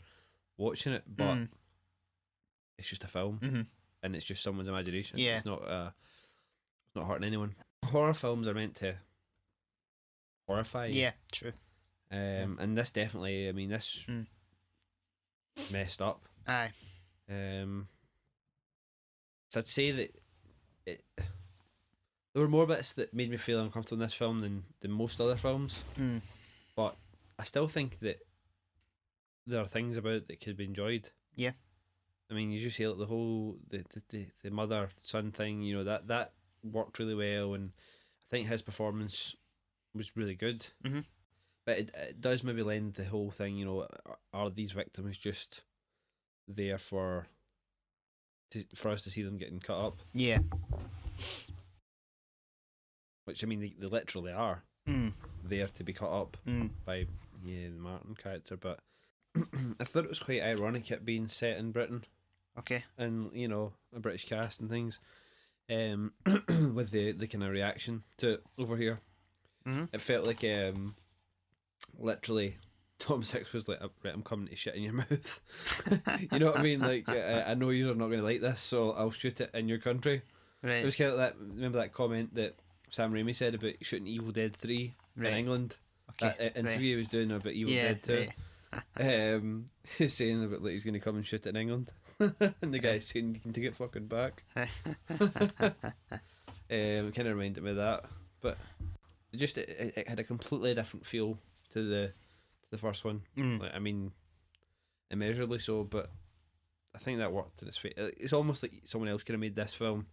watching it, but it's just a film, and it's just someone's imagination. Yeah. It's not hurting anyone. Horror films are meant to horrify you. Yeah, true. And this definitely, I mean, this messed up. Aye. So I'd say that there were more bits that made me feel uncomfortable in this film than most other films. But I still think that there are things about it that could be enjoyed. Yeah. I mean, you just see like the whole the mother son thing. That worked really well, and I think his performance was really good. But it does maybe lend the whole thing. Are these victims just there for us to see them getting cut up? Yeah. Which, I mean, they literally are there to be cut up by the Martin character. But I thought it was quite ironic it being set in Britain. Okay. And, a British cast and things. with the kind of reaction to it over here. Mm-hmm. It felt like literally Tom Six was like, right, I'm coming to shit in your mouth. You know what I mean? Like, I know you're not going to like this, so I'll shoot it in your country. It Right. was kind of like that. Remember that comment that Sam Raimi said about shooting Evil Dead 3 in Right. England? Okay. That interview he was doing about Evil Yeah. Dead 2. He's saying about like he's going to come and shoot it in England, and the guy's saying you can take it fucking back. Kind of reminded me of that, but it had a completely different feel to the first one. Mm. Like, I mean, immeasurably so, but I think that worked in its face. It's almost like someone else could have made this film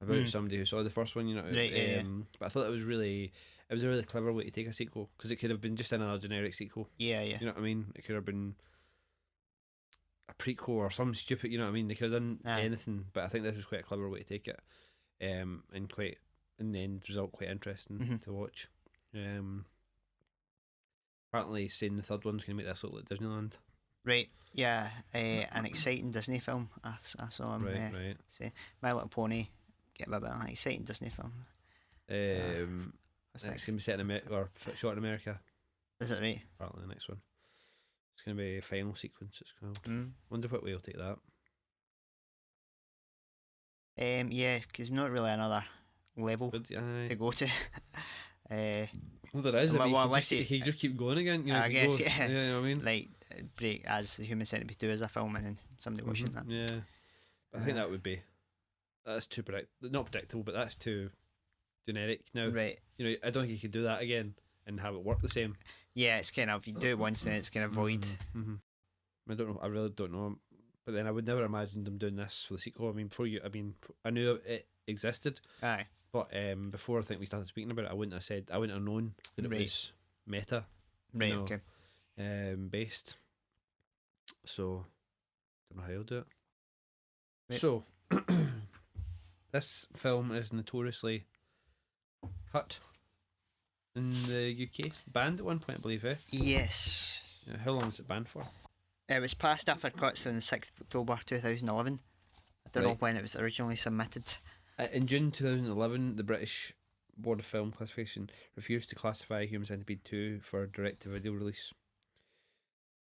about somebody who saw the first one, you know. Right. Yeah. But I thought it was a really clever way to take a sequel, because it could have been just another generic sequel. Yeah. Yeah. You know what I mean? It could have been a prequel or some stupid. You know what I mean? They could have done Aye. anything, but I think this was quite a clever way to take it, and quite in the end result quite interesting to watch. Apparently, saying the third one's going to make this look like Disneyland. Right. Yeah. An exciting Disney film. I saw him. Right. Say My Little Pony. Get a bit of an exciting Disney film. It's going to be set in America, or shot in America. Is it right? Apparently, the next one. It's going to be a final sequence. It's called. Wonder what way he'll take that. Yeah, because not really another level to go to. Well, there is. I mean, he just keep going again. You know, I guess. Yeah, you know what I mean. Like break as the Human Centipede 2 as a film, and then somebody watching that. Yeah, but I think that's too not predictable, but that's too generic now. Right. You know, I don't think you could do that again and have it work the same. Yeah, it's kind of, you do it once, then it's kind of void. I don't know. I really don't know. But then I would never imagine them doing this for the sequel. I mean, I knew it existed. Aye. But before I think we started speaking about it, I wouldn't have known that it was meta. Right. Okay. Based. So, don't know how he'll do it. Right. So, this film is notoriously cut in the UK. Banned at one point, I believe, eh? Yes. Yeah, how long was it banned for? It was passed after cuts on the 6th of October 2011. I don't know when it was originally submitted. In June 2011, the British Board of Film Classification refused to classify Human Centipede 2 for direct-to-video release,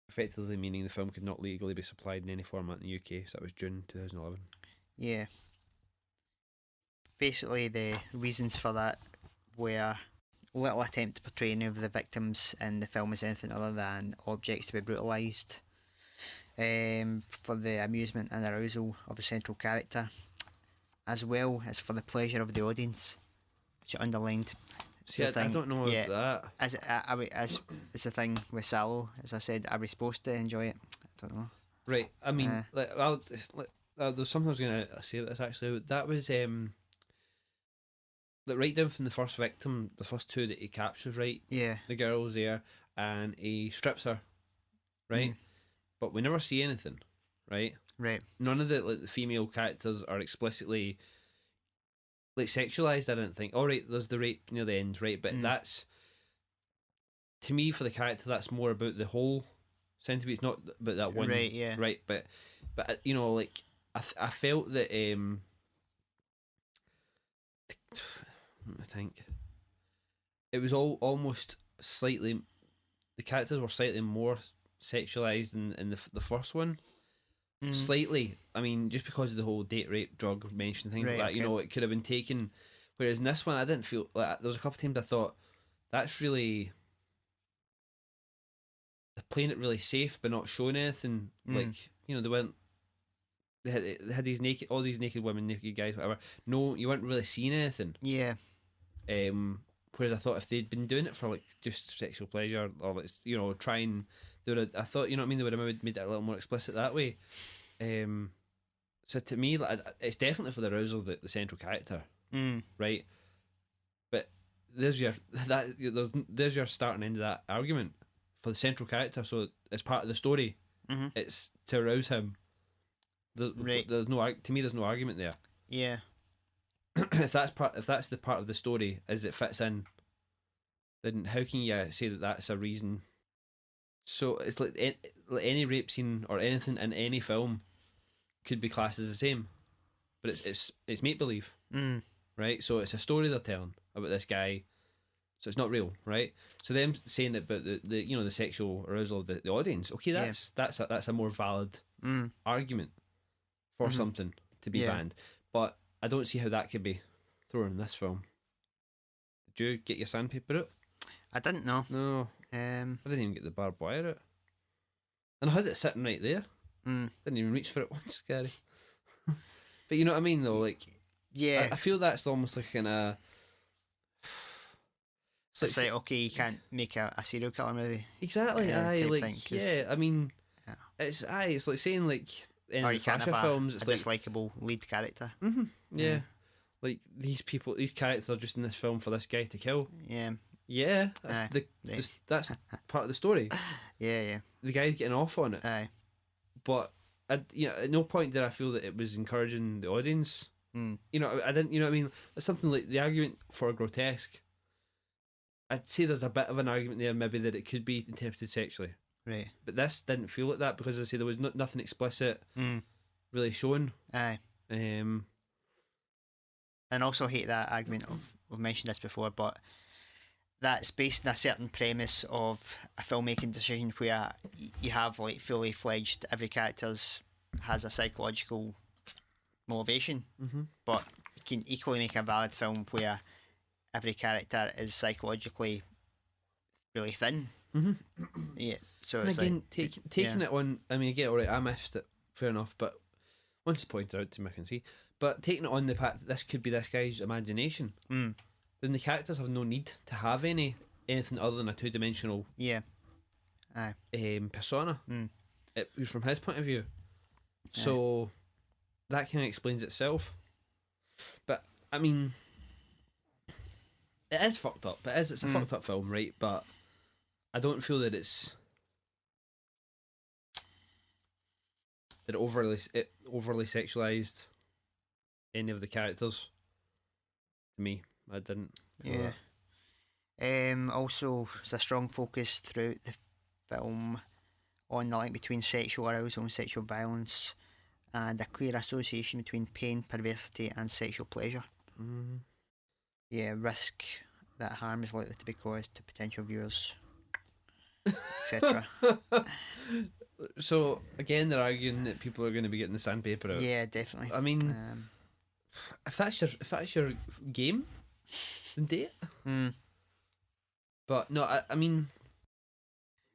effectively meaning the film could not legally be supplied in any format in the UK. So that was June 2011. Yeah. Basically, the reasons for that were little attempt to portray any of the victims in the film as anything other than objects to be brutalised, for the amusement and arousal of the central character, as well as for the pleasure of the audience, which underlined. See, I don't know that. As it's the thing with Sallow, as I said, are we supposed to enjoy it? I don't know. Right, I mean, there's something I was going to say about this actually. That was right down from the first victim, the first two that he captures, right? Yeah. The girl's there, and he strips her, right? But we never see anything, right? Right. None of the female characters are explicitly sexualized. I don't think. All right, there's the rape near the end, right? But that's, to me, for the character, that's more about the whole centipede. It's not about that one, right? Yeah. Right, but you know, like I felt that I think it was almost slightly, the characters were slightly more sexualized in the first one. Slightly, I mean, just because of the whole date rape, drug mention, things like that. Okay. You know, it could have been taken. Whereas in this one, I didn't feel like, there was a couple of times I thought that's really, they're playing it really safe, but not showing anything. Like, you know, they had all these naked women, naked guys, whatever. No, you weren't really seeing anything. Yeah. Whereas I thought if they'd been doing it for like just sexual pleasure, or like, you know, trying, I thought, you know what I mean, they would have made it a little more explicit that way. So to me, like, it's definitely for the arousal of the central character, right? But there's your start and end of that argument for the central character. So as part of the story, it's to arouse him. There's no, to me, there's no argument there. Yeah. If that's the part of the story as it fits in, then how can you say that that's a reason? So it's like any rape scene or anything in any film could be classed as the same. but it's make believe, right? So it's a story they're telling about this guy. So it's not real, right? So them saying that, but the the sexual arousal of the audience, okay, that's a more valid argument for something to be banned. But I don't see how that could be thrown in this film. Did you get your sandpaper out? I didn't know. No. I didn't even get the barbed wire out. And I had it sitting right there. Didn't even reach for it once, Gary. But you know what I mean, though? Like, yeah. I feel that's almost like kind of. It's like, okay, you can't make a serial killer movie. Exactly, thing, yeah, I mean, it's like saying, like, in or the you can't slasher have films, it's a like. dislikable lead character. Yeah. Like, these characters are just in this film for this guy to kill. Yeah. That's part of the story. Yeah. The guy's getting off on it. Aye. But at no point did I feel that it was encouraging the audience. You know, I didn't. You know what I mean? It's something like the argument for grotesque. I'd say there's a bit of an argument there, maybe that it could be interpreted sexually. Right. But this didn't feel like that because, as I say, there was nothing explicit really shown. Aye. And also hate that argument of, we've mentioned this before, but that's based on a certain premise of a filmmaking decision where you have like fully fledged, every character's has a psychological motivation, but you can equally make a valid film where every character is psychologically really thin. Yeah, so and it's again, like taking it on. I mean, again, alright, I missed it, fair enough, but once it's pointed out to me, I can see. But taking it on the fact that this could be this guy's imagination, then the characters have no need to have anything other than a two-dimensional persona. It was from his point of view, so that kind of explains itself. But I mean, it is fucked up. It's a fucked up film, right? But I don't feel that it overly sexualized any of the characters. To me, I didn't. Also, there's a strong focus throughout the film on the link between sexual arousal and sexual violence, and a clear association between pain, perversity, and sexual pleasure. Risk that harm is likely to be caused to potential viewers, etc. So again, they're arguing that people are going to be getting the sandpaper out. Yeah, definitely. I mean, if that's your game, then do it. But no, I mean,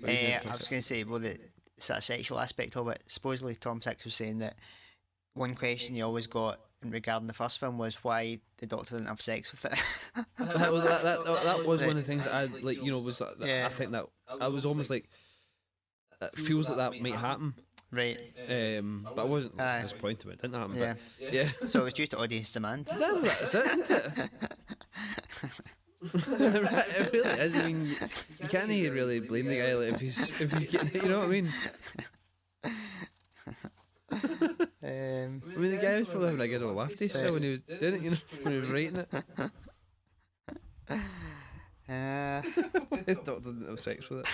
I was going to say, well, the sort of sexual aspect of it. Supposedly, Tom Six was saying that one question he always got regarding the first film was why the Doctor didn't have sex with it. that was one of the things that I like. You know, was that I think that I was almost like it feels like that might happen. Right. But I wasn't disappointed when it didn't happen. Yeah. So it was due to audience demand. That's it, isn't it? It really is. I mean, you can't really blame the guy like, if he's getting it. You know what I mean? I mean, the guy was probably having a good old laugh to himself when he was doing it. You know, when he was writing it. The Doctor didn't have sex with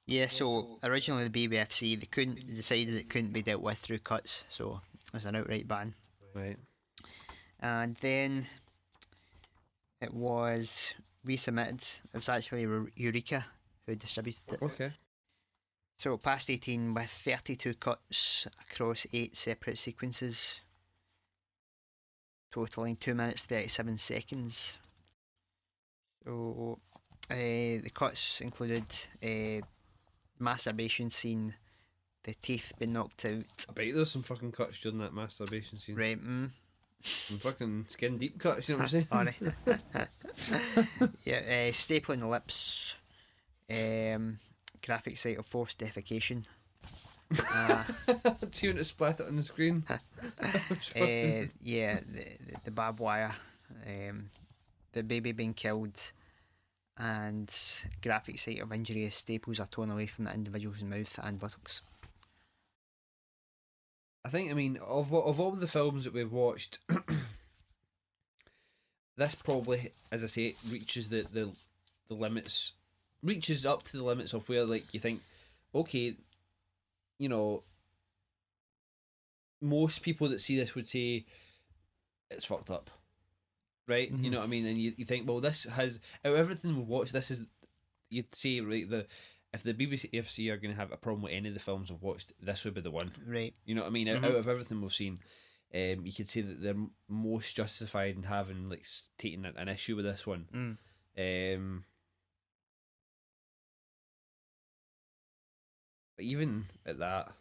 it. So originally the BBFC they decided it couldn't be dealt with through cuts, so it was an outright ban. Right. And then it was resubmitted. It was actually Eureka who distributed it. Okay. So past 18 with 32 cuts across 8 separate sequences, totaling 2 minutes 37 seconds. So the cuts included a masturbation scene, the teeth being knocked out. I bet there's some fucking cuts during that masturbation scene. Right. Some fucking skin deep cuts, you know what I'm saying? Stapling the lips, graphic site of forced defecation. Chewing to splat it on the screen. The barbed wire, the baby being killed, and graphic site of injury as staples are torn away from the individual's mouth and buttocks. I think, I mean, of all the films that we've watched, this probably, as I say, reaches the limits, reaches up to the limits of where, like, you think, okay, you know, most people that see this would say it's fucked up, right? You know what I mean? And you think, well, this has out of everything we've watched, this is, you'd say, right, if the BBC are going to have a problem with any of the films we've watched, this would be the one. Right. You know what I mean? Out of everything we've seen, you could say that they're most justified in having like taking an issue with this one. But even at that,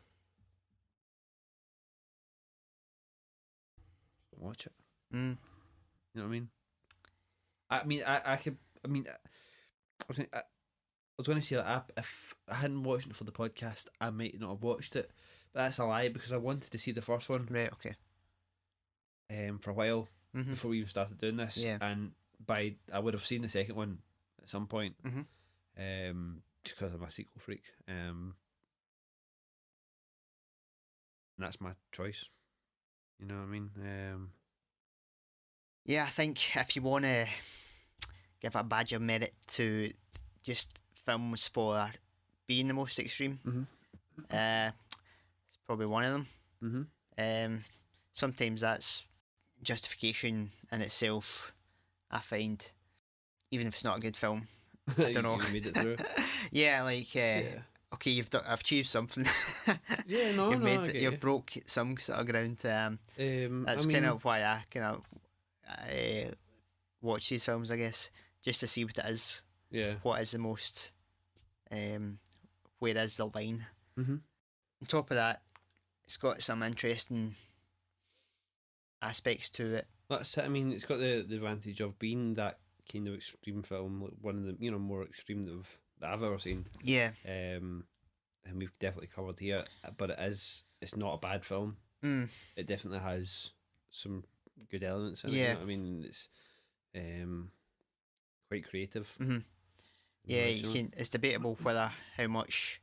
watch it. You know what I mean? I could. I was going to say that if I hadn't watched it for the podcast, I might not have watched it. But that's a lie, because I wanted to see the first one. Right. Okay. For a while before we even started doing this, Yeah. and I would have seen the second one at some point. Just because I'm a sequel freak. And that's my choice. You know what I mean? Yeah, I think if you want to give a badge of merit to just films for being the most extreme, it's probably one of them. Sometimes that's justification in itself, I find, even if it's not a good film. I don't know. You made it through. Yeah, like okay, I've achieved something. Yeah, no, you've broke some sort of ground. That's kind of why I kind of watch these films, I guess, just to see what it is. Yeah. What is the most? Where is the line? On top of that, it's got some interesting aspects to it. That's it. I mean, it's got the advantage of being that kind of extreme film, like one of the more extreme that I've ever seen. Yeah. And we've definitely covered here, but it's not a bad film. It definitely has some good elements in it. You know what I mean, it's quite creative. Yeah, it's debatable how much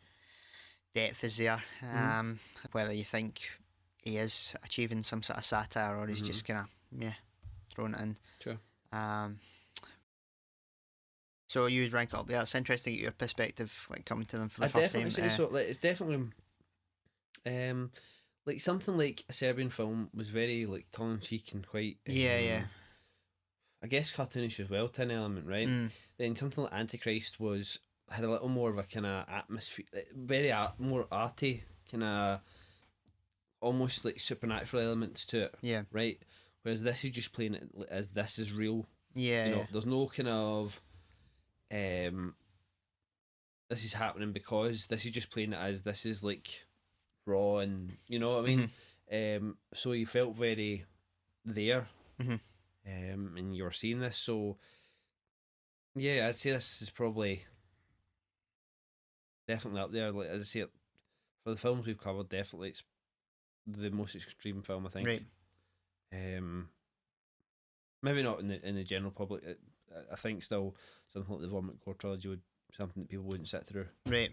depth is there. Whether you think he is achieving some sort of satire or he's just kind of throwing it in. Sure. So you would rank it up there. It's interesting to get your perspective, like coming to them for the first time. I definitely say so. Like, it's definitely like something like a Serbian film was very like tongue in cheek and quite I guess cartoonish as well to an element, right? Then something like Antichrist had a little more of a kind of atmosphere, very more arty, kind of almost like supernatural elements to it. Yeah. Right. Whereas this is just playing it as this is real. Yeah. You know, there's no kind of this is happening because this is just playing it as this is like raw, and you know what I mean. So you felt very there, and you were seeing this. So yeah, I'd say this is probably definitely up there. Like, as I say, for the films we've covered, definitely it's the most extreme film, I think. Right. Maybe not in the general public. I think still something like the Vomit Gore trilogy would something that people wouldn't sit through. Right.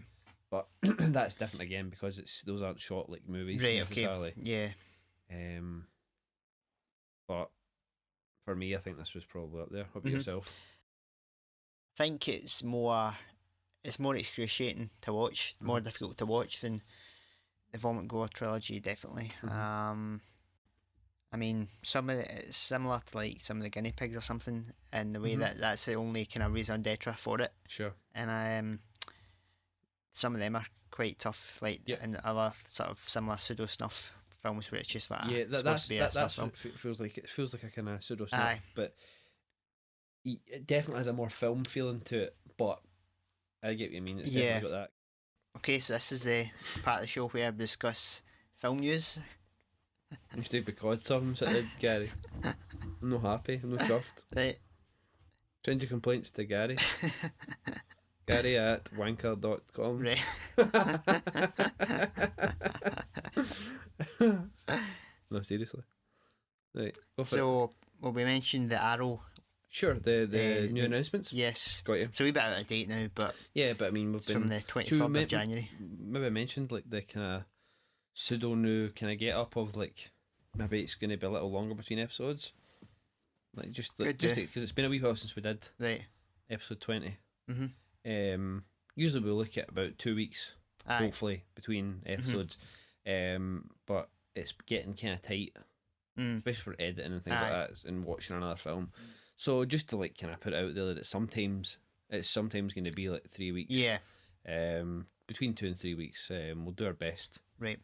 But that's different again because those aren't shot like movies necessarily. Okay. Yeah. But for me, I think this was probably up there. What about yourself? I think it's more excruciating to watch, more difficult to watch than the Vomit Gore trilogy, definitely. I mean, it's similar to like some of the guinea pigs or something in the way that that's the only kind of raison d'etre for it. Sure. And some of them are quite tough, like in other sort of similar pseudo snuff films where it's just like that's it feels like a kind of pseudo snuff, but it definitely has a more film feeling to it. But I get what you mean. It's definitely got that. Okay, so this is the part of the show where we discuss film news. You stay because something said Gary. I'm not happy. I'm not chuffed. Right. Send your complaints to Gary. Gary at wanker.com. Right. No, seriously. Right, go for it. So, well, we mentioned the Arrow. Sure, the new announcements. Yes. Got you. It's a wee bit out of date now, but yeah, but I mean we've been from the 23rd of January. Maybe I mentioned like the kind of pseudo new kind of get up of like maybe it's going to be a little longer between episodes. Like just because it's been a wee while since we did episode 20. Usually we look at about 2 weeks, hopefully, between episodes. But it's getting kind of tight, especially for editing and things like Aye. that, and watching another film. So just to like kind of put it out there that sometimes it's sometimes going to be like 3 weeks. Yeah. Between 2 and 3 weeks. We'll do our best. Right.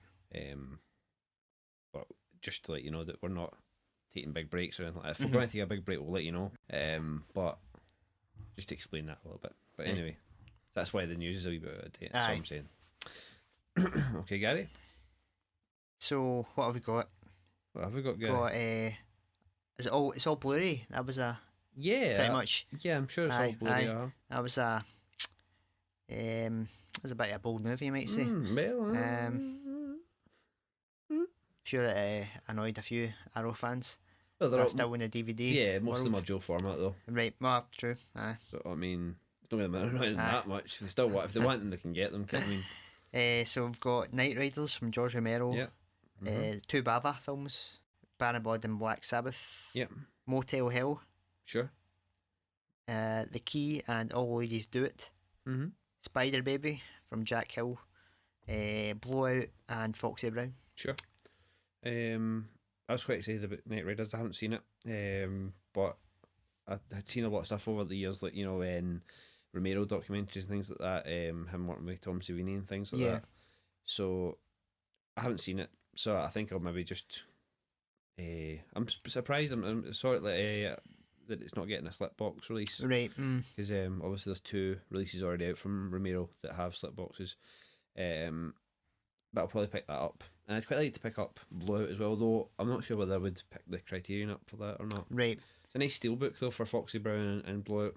But just to let you know that we're not taking big breaks or anything like that. If we're going to take a big break, we'll let you know. But just to explain that a little bit. But Right. anyway, that's why the news is a wee bit out of date. That's Aye. what I'm saying. Okay, Gary. So what have we got? What have we got, Gary? Got is it all? It's all Blu-ray. That was a Yeah, pretty much. Yeah, I'm sure it's all Aye, Blu-ray. aye. That was a it was a bit of a bold move, you might say. Well, Sure it annoyed a few Arrow fans. well, They're still in the DVD. yeah, most of world. them are dual format though. Right, well, true. Aye. So I mean, it's not really annoying Aye. that much. They still want if they want them, they can get them. I mean, So we've got Night Riders from George Romero. yeah. Two Bava films, Baron Blood and Black Sabbath. Yep. Motel Hell. Sure. The Key and All Ladies Do It. Mm-hmm. Spider Baby from Jack Hill. Blowout and Foxy Brown. Sure. I was quite excited about Night Riders. I haven't seen it, but I had seen a lot of stuff over the years, like in Romero documentaries and things like that. Him working with Tom Savini and things like that. So I haven't seen it. So I think I'll maybe just. I'm surprised. I'm sorry that it's not getting a slip box release. Right. Because obviously there's 2 releases already out from Romero that have slip boxes. But I'll probably pick that up. And I'd quite like to pick up Blowout as well, though I'm not sure whether I would pick the Criterion up for that or not. Right. It's a nice steelbook though for Foxy Brown and Blowout.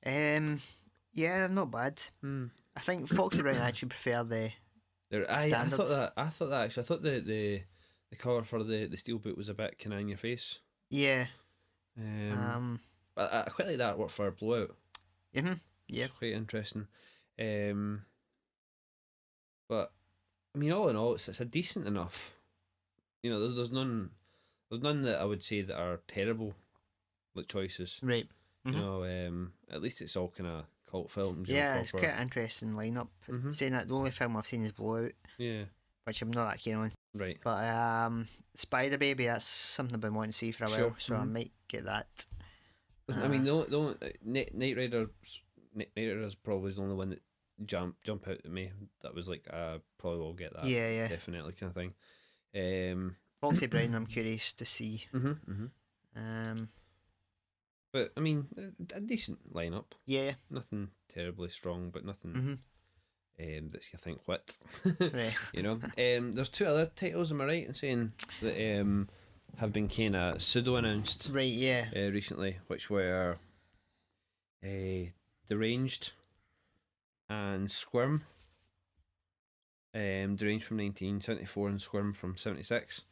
Yeah, not bad. I think Foxy Brown actually prefer the I standard. thought that actually. I thought the cover for the steelbook was a bit kind of in your face. Yeah. But I quite like that artwork for Blowout. Yeah. It's quite interesting. But I mean, all in all, it's a decent enough. There's none that I would say that are terrible, like choices. Right. At least it's all kind of cult films. Yeah, it's quite an interesting lineup. Saying that the only film I've seen is Blowout. Yeah. Which I'm not that keen on. Right. But Spider Baby, that's something I've been wanting to see for a while, so I might get that. I mean, Night Riders probably is the only one that jump out at me. That was like, probably will get that. Yeah. Definitely kind of thing. Foxy Brown, I'm curious to see. But I mean, a decent lineup. Yeah. Nothing terribly strong, but nothing. That's you think what. Right. There's 2 other titles. Am I right in saying that have been kind of pseudo announced? Right. Yeah. Recently, which were Deranged and Squirm. Deranged from 1974 and Squirm from 76.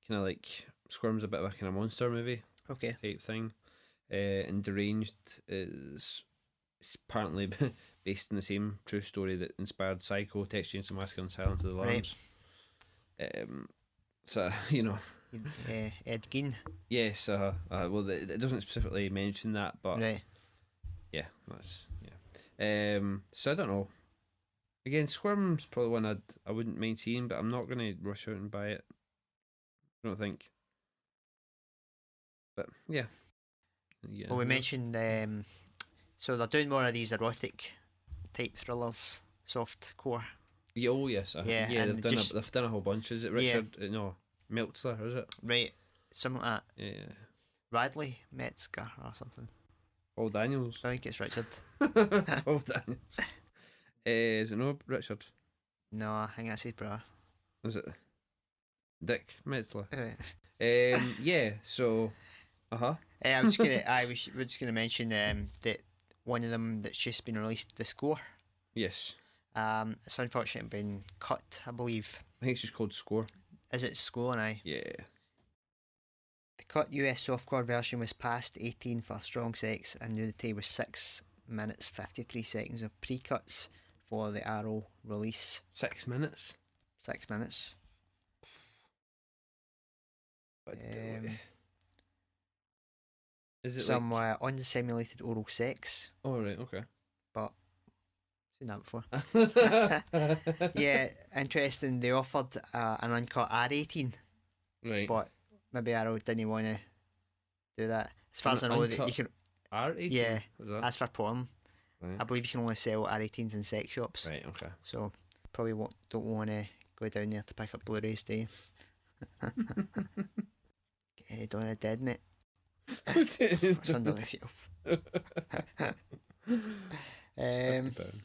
Kind of like Squirm's a bit of a kind of monster movie. Okay. Type thing. And Deranged is apparently based on the same true story that inspired Psycho, Texas Chainsaw Massacre, and Silence of the Lambs. Right. So Ed Gein. Yes. Well, it doesn't specifically mention that, but right. Yeah, that's So I don't know. Again, Squirm's probably one I wouldn't mind seeing, but I'm not going to rush out and buy it. I don't think. But yeah. Well, we mentioned so they're doing more of these erotic type thrillers, soft core. Yeah, oh yes, yeah, they've done a whole bunch. Is it Richard? No, Meltzer, is it? Right, something like that. Yeah, Radley Metzger or something. Paul Daniels. I think it's Richard. Paul Daniels. Is it no Richard? No, I think that's his brother. Is it Dick Metzler? Right. Yeah. So, I'm just gonna. We're just gonna mention that one of them that's just been released, The Score. Yes. It's unfortunately been cut, I believe. I think it's just called Score. Is it Score? And Yeah. The cut US softcore version was past 18 for strong sex and nudity with 6 minutes 53 seconds of pre-cuts for the Arrow release. 6 minutes? 6 minutes. But, is it some unsimulated oral sex? Oh, right, okay. But Seen that before. Yeah, interesting. They offered an uncut R18, Right. but maybe Arrow didn't want to do that. As far An as I know, that you uncut can. R18? Yeah, What's that? as for porn, Right. I believe you can only sell R18s in sex shops. Right, okay. So probably don't want to go down there to pick up Blu-rays, do you? Get head on a dead net. What's under the shelf? £50.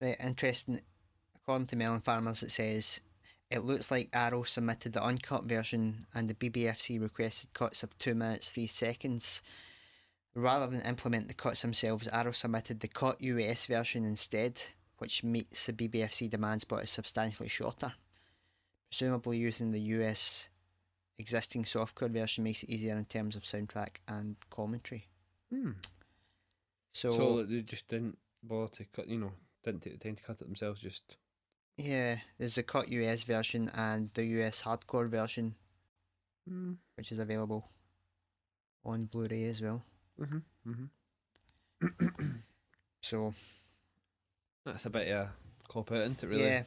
Right, interesting. According to Melon Farmers, it says it looks like Arrow submitted the uncut version and the BBFC requested cuts of 2 minutes 3 seconds. Rather than implement the cuts themselves, Arrow submitted the cut US version instead, which meets the BBFC demands but is substantially shorter. Presumably using the US existing softcore version makes it easier in terms of soundtrack and commentary. So they just didn't bother to cut, didn't take the time to cut it themselves, just... Yeah, there's the cut US version and the US hardcore version, which is available on Blu-ray as well. So that's a bit of a cop out, isn't it, really? yeah,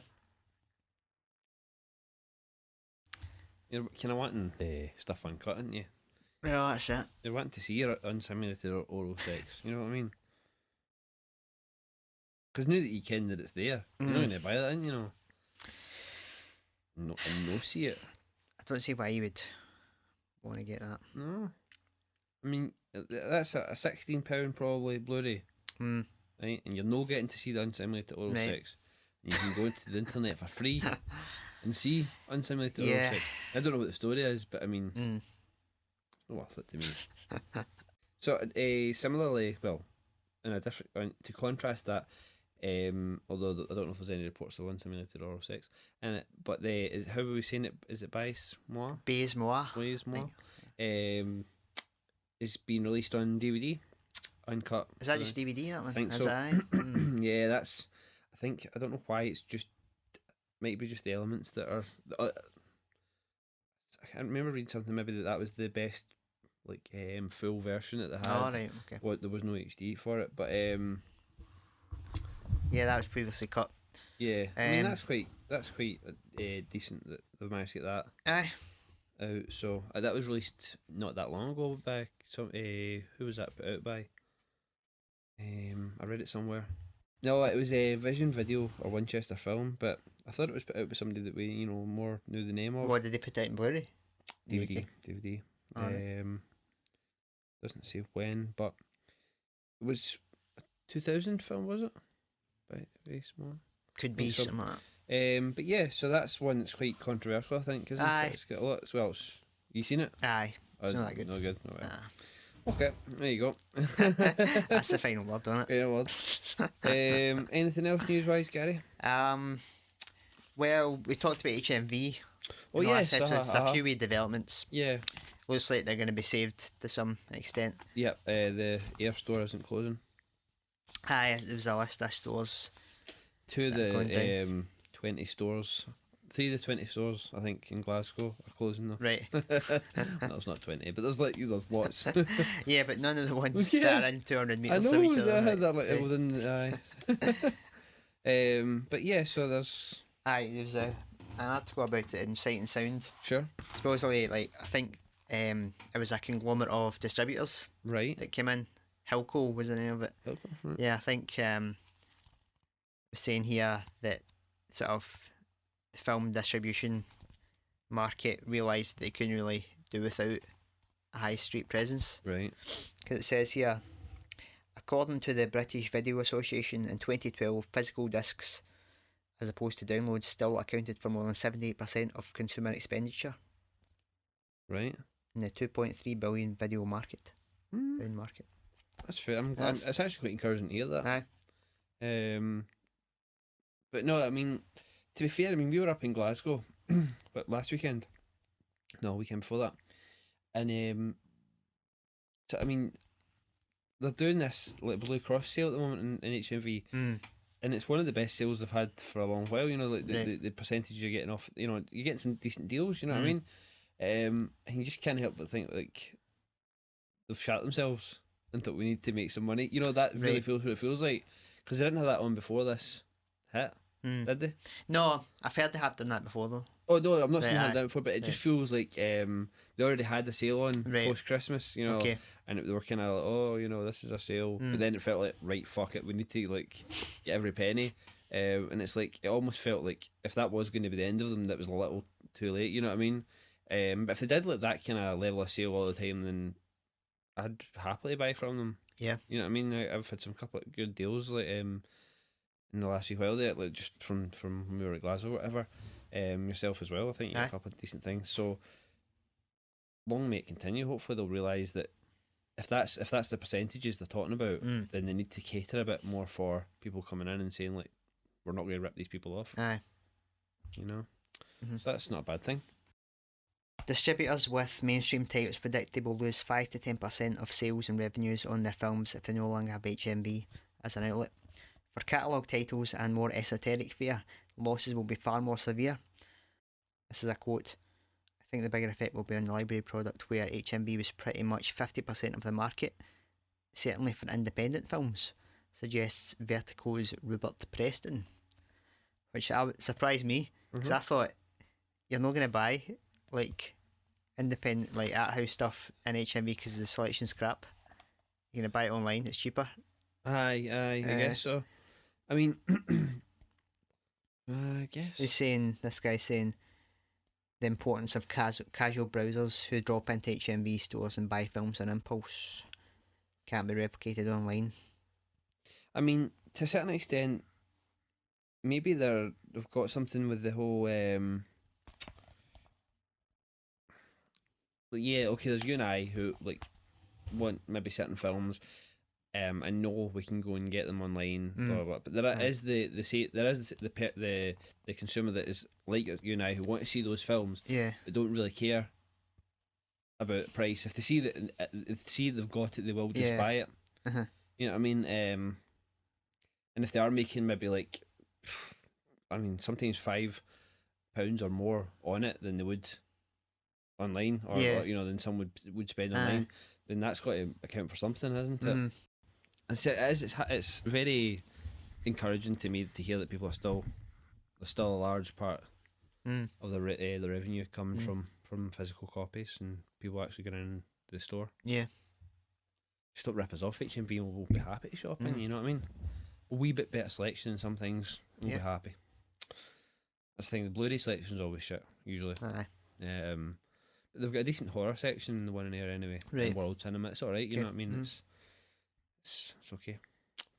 You're kind of wanting stuff uncut, aren't you? well that's it. You're wanting to see your unsimulated oral sex, you know what I mean? Because now that you can that it's there, you're not going to buy that in, No, and no see it. I don't see why you would want to get that. No. I mean, that's a £16 probably Blu-ray, right? And you're not getting to see the unsimulated oral sex. And you can go into the internet for free and see unsimulated oral sex. I don't know what the story is, but I mean, it's not worth it to me. So, similarly, well, in a different, to contrast that, although I don't know if there's any reports of unsimulated oral sex in it, but how are we saying it? Is it Baise-moi? Baise-moi. It's been released on DVD, uncut. Is that just DVD? That one? I think is so. Yeah, that's. I don't know why it's just. Might be just the elements that are. I can't remember reading something. Maybe that was the best, full version that they had. Oh right, okay. Well, there was no HD for it, but yeah, that was previously cut. Yeah, I mean that's quite decent that they've managed to get that. Aye. Out. So that was released not that long ago by some. Who was that put out by? I read it somewhere. No, it was a Vision Video or Winchester Film, but I thought it was put out by somebody that we more knew the name of. What did they put out in Blu-ray? DVD. Doesn't say when, but it was a 2000 film, was it? By Baise-moi. Could be something like that. But yeah, so that's one that's quite controversial, I think, isn't it? It's got a lot. Well, you seen it? Aye. It's not that good. No good. No way. Okay, there you go. That's the final word, isn't it? Final word. Anything else news-wise, Gary? Well, we talked about HMV. Oh yes, there's a few wee developments. Yeah. Looks like they're going to be saved to some extent. Yep. The Air store isn't closing. Aye, there was a list of stores. 2 of the 20 stores. 3 of the 20 stores, I think, in Glasgow are closing though. Right. No, it's not 20, but there's lots. Yeah, but none of the ones that are in 200 metres of each other. They're like within. But yeah, so there's. Aye, there was an article about it in Sight and Sound. Sure. Supposedly, I think it was a conglomerate of distributors. Right. That came in. Hilco was the name of it. Hilco, right. Yeah, I think was saying here that sort of the film distribution market realised they couldn't really do without a high street presence. Right. Because it says here, according to the British Video Association, in 2012, physical discs, as opposed to downloads, still accounted for more than 78% of consumer expenditure. Right. In the 2.3 billion video market. Pound market. That's fair. I'm glad. It's actually quite encouraging to hear that. Aye. But no, I mean, to be fair, I mean, we were up in Glasgow, but last weekend, weekend before that, and so I mean, they're doing this Blue Cross sale at the moment in HMV, and it's one of the best sales they've had for a long while. The percentage you're getting off, you're getting some decent deals. You know what I mean? And you just can't help but think they've shot themselves and thought we need to make some money. That really feels what it feels like. Because they didn't have that on before this hit, did they? No, I've heard they have done that before though. Oh no, I'm not saying they Right, haven't done it before, but it right. just feels like they already had the sale on Right. post Christmas, you know, Okay. and they were kind of like, oh, you know, this is a sale, but then it felt like, right, fuck it, we need to like get every penny, and it's like it almost felt like if that was going to be the end of them, that was a little too late, you know what I mean? But if they did like that kind of level of sale all the time, then I'd happily buy from them. Yeah. You know what I mean? I've had some couple of good deals like in the last few while there, like just from when we were at Glasgow or whatever. Yourself as well. I think you got a couple of decent things. So long may it continue. Hopefully they'll realise that if that's the percentages they're talking about, then they need to cater a bit more for people coming in and saying like, we're not going to rip these people off. Aye. You know, so that's not a bad thing. Distributors with mainstream titles predict they will lose 5 to 10% of sales and revenues on their films if they no longer have HMV as an outlet. For catalogue titles and more esoteric fare, losses will be far more severe. This is a quote. I think the bigger effect will be on the library product where HMV was pretty much 50% of the market, certainly for independent films, suggests Vertigo's Rupert Preston. Which surprised me, because I thought you're not going to buy like independent like art house stuff in HMV because the selection's crap. You're going to buy it online, it's cheaper. I guess so. I mean, I guess this guy's saying the importance of casual browsers who drop into HMV stores and buy films on impulse can't be replicated online. I mean, to a certain extent, maybe they've got something with the whole. Yeah, okay. There's you and I who like want maybe certain films, and know we can go and get them online. Blah, blah, blah. But there is the consumer that is like you and I who want to see those films, but don't really care about price. If they see that, if they see they've got it, they will just buy it. You know what I mean? And if they are making maybe like, I mean, sometimes £5 or more on it than they would online, or you know, than some would spend online, then that's got to account for something, hasn't it? It's very encouraging to me to hear that people are there's still a large part of the revenue coming from physical copies and people actually going in the store. Yeah. Just don't rip us off. HMV will be happy to shop in, you know what I mean? A wee bit better selection in some things, we'll be happy. That's the thing, the Blu-ray selection's always shit, usually. But they've got a decent horror section in the one in there anyway. Right. In World Cinema, it's alright, you know what I mean? It's okay.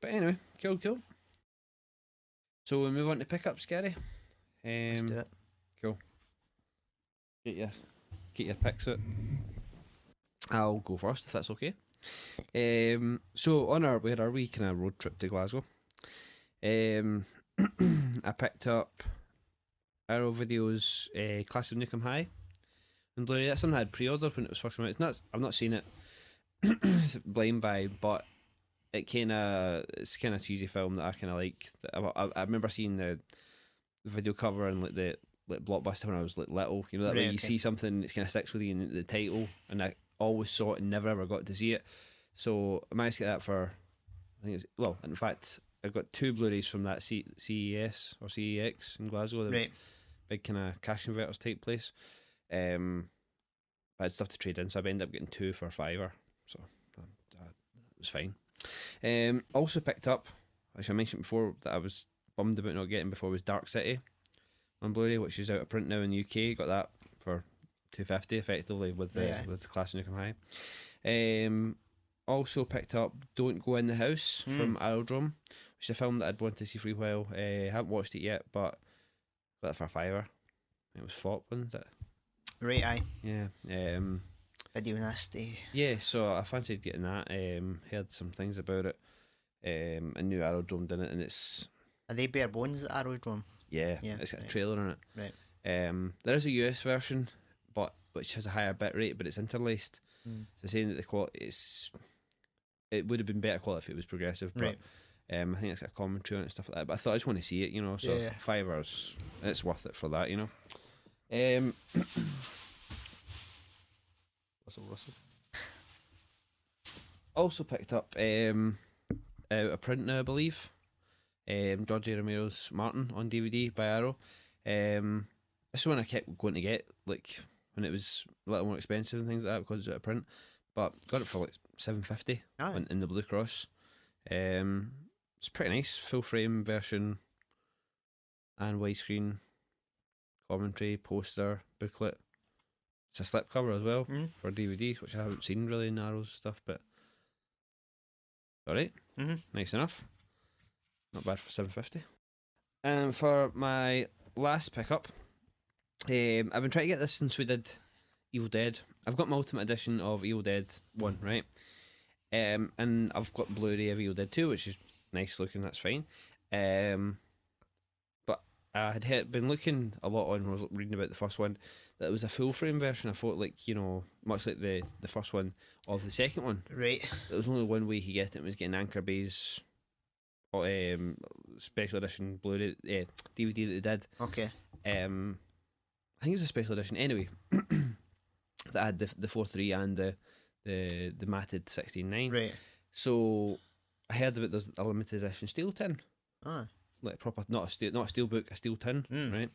But anyway, cool. So we move on to pickups, Gary. Let's do it. Cool. Get your picks out. I'll go first if that's okay. So we had our wee kind of road trip to Glasgow. I picked up Arrow Video's Class of Nukem High and Blu-ray. That's something I had pre-ordered when it was first come out. I've not seen it blind buy, but it's kind of cheesy film that I kind of like. I remember seeing the video cover and like the Blockbuster when I was like little. You know that way you see something that kind of sticks with you in the title, and I always saw it and never ever got to see it. So I managed to get that for, I think in fact I got 2 Blu-rays from that CES or CEX in Glasgow, the big kind of cash converters type place. I had stuff to trade in, so I ended up getting 2 for £5, so that was fine. Also picked up, which I mentioned before that I was bummed about not getting before, was Dark City on Blu-ray, which is out of print now in the UK. Got that for £2.50 effectively with the Class of Nukem High. Also picked up Don't Go in the House from Aerodrome, which is a film that I'd wanted to see for a while. Haven't watched it yet, but got it for £5. It was FOP, wasn't it? Right, aye. Yeah. Video nasty. Yeah, so I fancied getting that. Heard some things about it. I knew Aerodrome did it, and it's... Are they bare bones at Aerodrome? Yeah, it's got a trailer in it. Right. There is a US version, which has a higher bit rate, but it's interlaced. So saying that the quality it would have been better quality if it was progressive, but I think it's got a commentary on it and stuff like that. But I thought I just want to see it, you know. So £5, it's worth it for that, you know. Russell. Also picked up out of print now, I believe. George Romero's Martin on DVD by Arrow. This is one I kept going to get, like when it was a little more expensive and things like that because it was out of print. But got it for like $7.50 in the Blue Cross. It's pretty nice, full frame version and widescreen commentary, poster, booklet. It's a slipcover as well for DVD, which I haven't seen really in Arrow's stuff, but alright, nice enough. Not bad for $7.50. And for my last pickup, I've been trying to get this since we did Evil Dead. I've got my Ultimate Edition of Evil Dead 1, right? And I've got Blu-ray of Evil Dead 2, which is nice looking, that's fine. But I had been looking a lot on when I was reading about the first one, that it was a full frame version. I thought, like, you know, much like the first one of the second one. Right. There was only one way you could get it, was getting Anchor Bay's special edition Blu-ray DVD that they did. Okay. I think it was a special edition anyway that had the 4.3 and the matted 16.9. Right. So I heard about there's a limited edition steel tin. Ah. Like proper, not a steel book, a steel tin, right?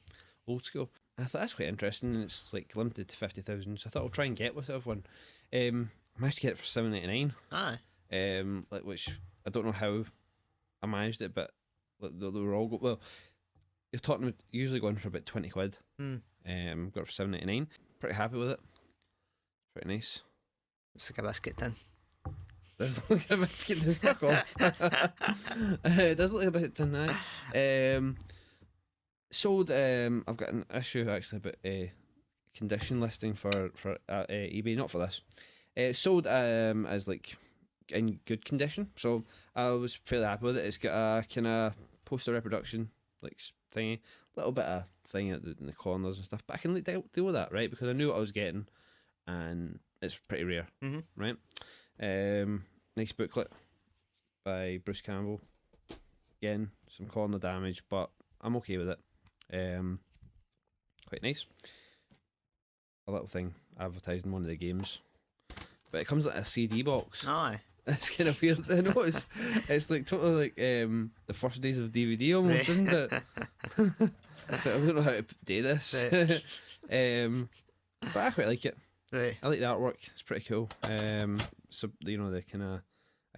Old school. And I thought that's quite interesting, and it's like limited to 50,000. So I thought I'll try and get with it one. I managed to get it for $7.99. Like, which I don't know how I managed it, but they were all well. You're talking about usually going for about 20 quid. Got it for $7.99. Pretty happy with it. Pretty nice. It's like a biscuit tin. Does look like a biscuit tin. Fuck off. It does look like a biscuit tin now. Sold. I've got an issue actually about condition listing for eBay. Not for this. Sold as like in good condition. So I was fairly happy with it. It's got a kind of poster reproduction like thingy, little bit of thing in the corners and stuff. But I can deal with that, right? Because I knew what I was getting, and it's pretty rare, right? Nice booklet by Bruce Campbell. Again, some corner damage, but I'm okay with it. Quite nice. A little thing advertising one of the games, but it comes like a CD box. Aye. It's kind of weird. I know it's like totally like the first days of DVD almost, isn't it? So I don't know how to do this. Right. But I quite like it. Right. I like the artwork. It's pretty cool. So you know the kind of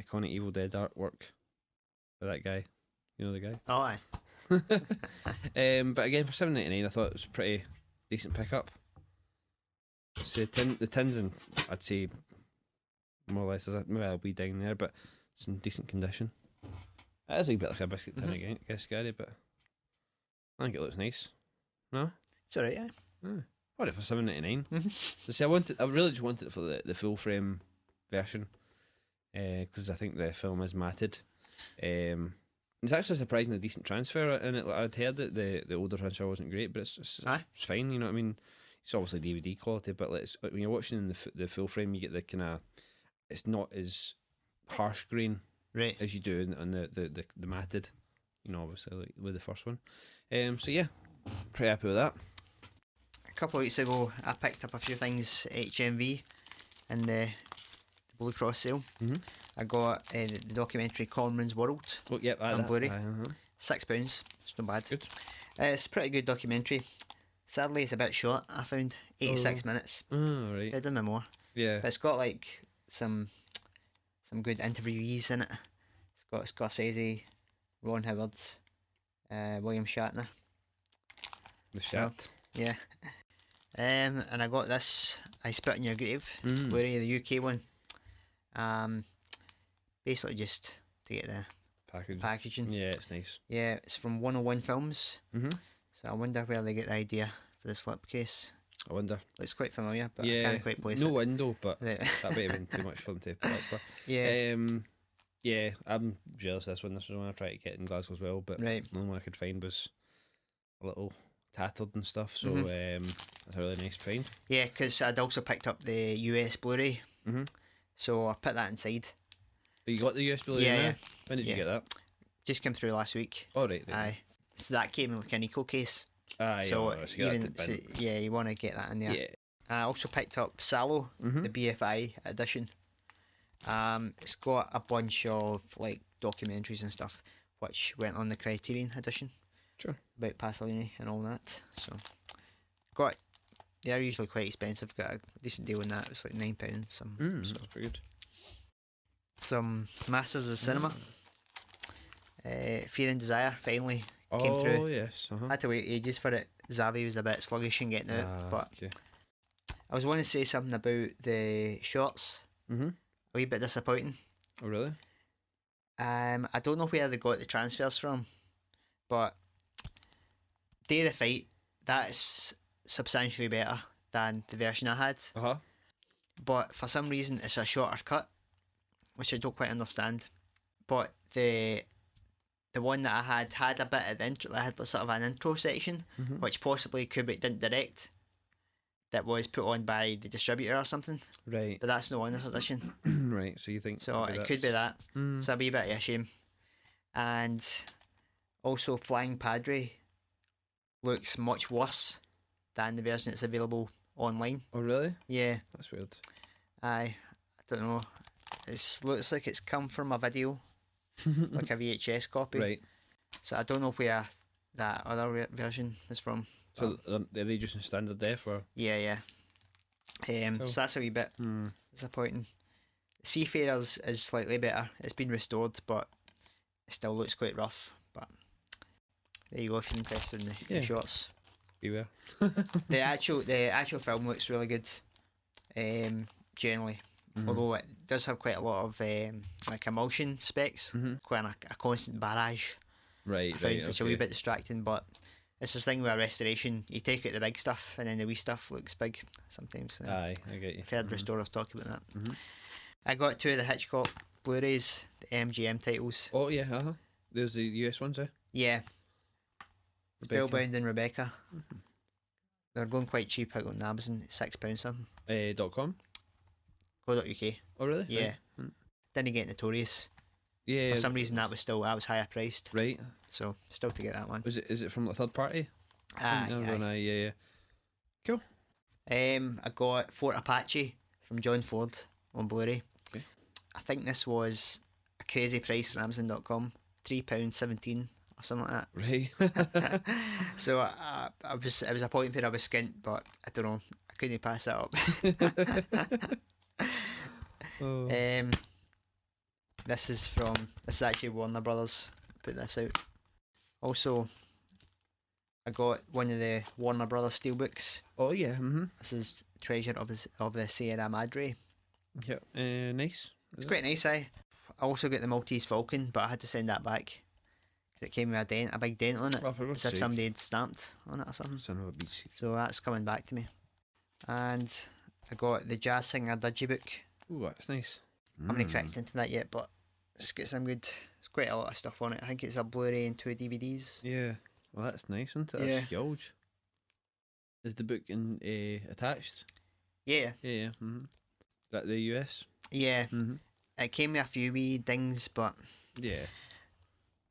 iconic Evil Dead artwork for that guy. You know the guy. Oh, aye. But again, for $7.99, I thought it was a pretty decent pickup. So the tins, and I'd say more or less, maybe I'll be down there, but it's in decent condition. It is a bit like a biscuit tin again, I guess, Gary, but I think it looks nice. No? It's alright, yeah. Bought it for $7.99. So see, I really just wanted it for the full frame version, because I think the film is matted. It's actually a surprisingly decent transfer in it. Like, I'd heard that the older transfer wasn't great, but it's fine. You know what I mean? It's obviously DVD quality, but like, when you're watching in the full frame, you get the kind of, it's not as harsh grain as you do on the matted. You know, obviously like with the first one. So yeah, pretty happy with that. A couple of weeks ago, I picked up a few things at HMV in the Blue Cross sale. I got the documentary Corman's World on Blu-ray. £6. It's not bad. Good. It's a pretty good documentary. Sadly, it's a bit short. I found 86 minutes. Oh, right. I'd done me more. Yeah. But it's got like some good interviewees in it. It's got Scorsese, Ron Howard, William Shatner. The Shat. Yeah. And I got this I Spit on Your Grave, Blu-ray, the UK one. Basically just to get the packaging. Yeah, it's nice. Yeah, it's from 101 Films. So I wonder where they get the idea for the slipcase. I wonder. It's quite familiar, but I can't quite place it. No window, but that might have been too much for them to put up for. Yeah. Yeah, I'm jealous of this one. This was one I tried to get in Glasgow as well, but the only one I could find was a little tattered and stuff, so that's a really nice find. Yeah, because I'd also picked up the US Blu-ray, so I put that inside. But you got the US Blu-ray now? Yeah. When did you get that? Just came through last week. Oh, right. Aye. So that came in like an eco case. So you want to get that in there. Yeah. I also picked up Sallow, the BFI edition. It's got a bunch of like documentaries and stuff. which went on the Criterion edition. Sure. About Pasolini and all that. So got they're usually quite expensive. Got a decent deal on that. It was like £9. So That's pretty good. some Masters of Cinema. Fear and Desire finally Oh, came through. yes. Had to wait ages for it. Zavi was a bit sluggish in getting out, but Okay. I was wanting to say something about the shorts. Mm-hmm. A wee bit disappointing. Oh, really? I don't know where they got the transfers from, but Day of the Fight, that's substantially better than the version I had. Uh-huh. But for some reason, it's a shorter cut, which I don't quite understand. But the one that I had a bit of the intro. I had sort of an intro section, which possibly Kubrick didn't direct. That was put on by the distributor or something. Right. But that's not on this edition. Right, so you think... So it could be that. So it'd be a bit of a shame. And also Flying Padre looks much worse than the version that's available online. Oh, really? Yeah. That's weird. I don't know. It looks like it's come from a video, like a VHS copy. Right. So I don't know where that other version is from. So are they just in standard def or? Yeah. So that's a wee bit disappointing. Seafarers is slightly better. It's been restored, but it still looks quite rough. But there you go if you're interested in the shorts. Beware. the actual film looks really good. Generally, although it does have quite a lot of like emulsion specs, quite a constant barrage. Right. Which a wee bit distracting, but it's this thing with a restoration. You take out the big stuff, and then the wee stuff looks big sometimes. Aye, I get you. I've heard restorers talk about that. I got 2 of the Hitchcock Blu-rays, the MGM titles. Oh yeah, There's the US ones, eh? Yeah. Rebecca. Spellbound and Rebecca. They're going quite cheap out on Amazon, £6 something. .com. .co.uk. Oh really? Yeah. Right. Didn't get Notorious. Yeah. For some reason that was higher priced. Right. So still to get that one. Is it from a third party? Aye. Yeah. Cool. I got Fort Apache from John Ford on Blu-ray. Okay. I think this was a crazy price on Amazon.com, £3.17 or something like Right. that. So it was a point where I was skint, but I don't know, I couldn't pass that up. This is actually Warner Brothers put this out. Also, I got one of the Warner Brothers steelbooks. Oh yeah. This is Treasure of the Sierra Madre. Yeah. Nice. It's quite nice, I also got the Maltese Falcon, but I had to send that back because it came with a big dent on it, as if somebody had stamped on it or something. Son of a bitch. So that's coming back to me. And I got the Jazz Singer Digibook. Ooh, that's nice. I haven't cracked into that yet, but it's got some good. It's quite a lot of stuff on it. I think it's a Blu-ray and 2 DVDs. Yeah. Well, that's nice, isn't it? Yeah. That's huge. Is the book attached? Yeah. Yeah. That the US? Yeah. It came with a few wee dings, but yeah.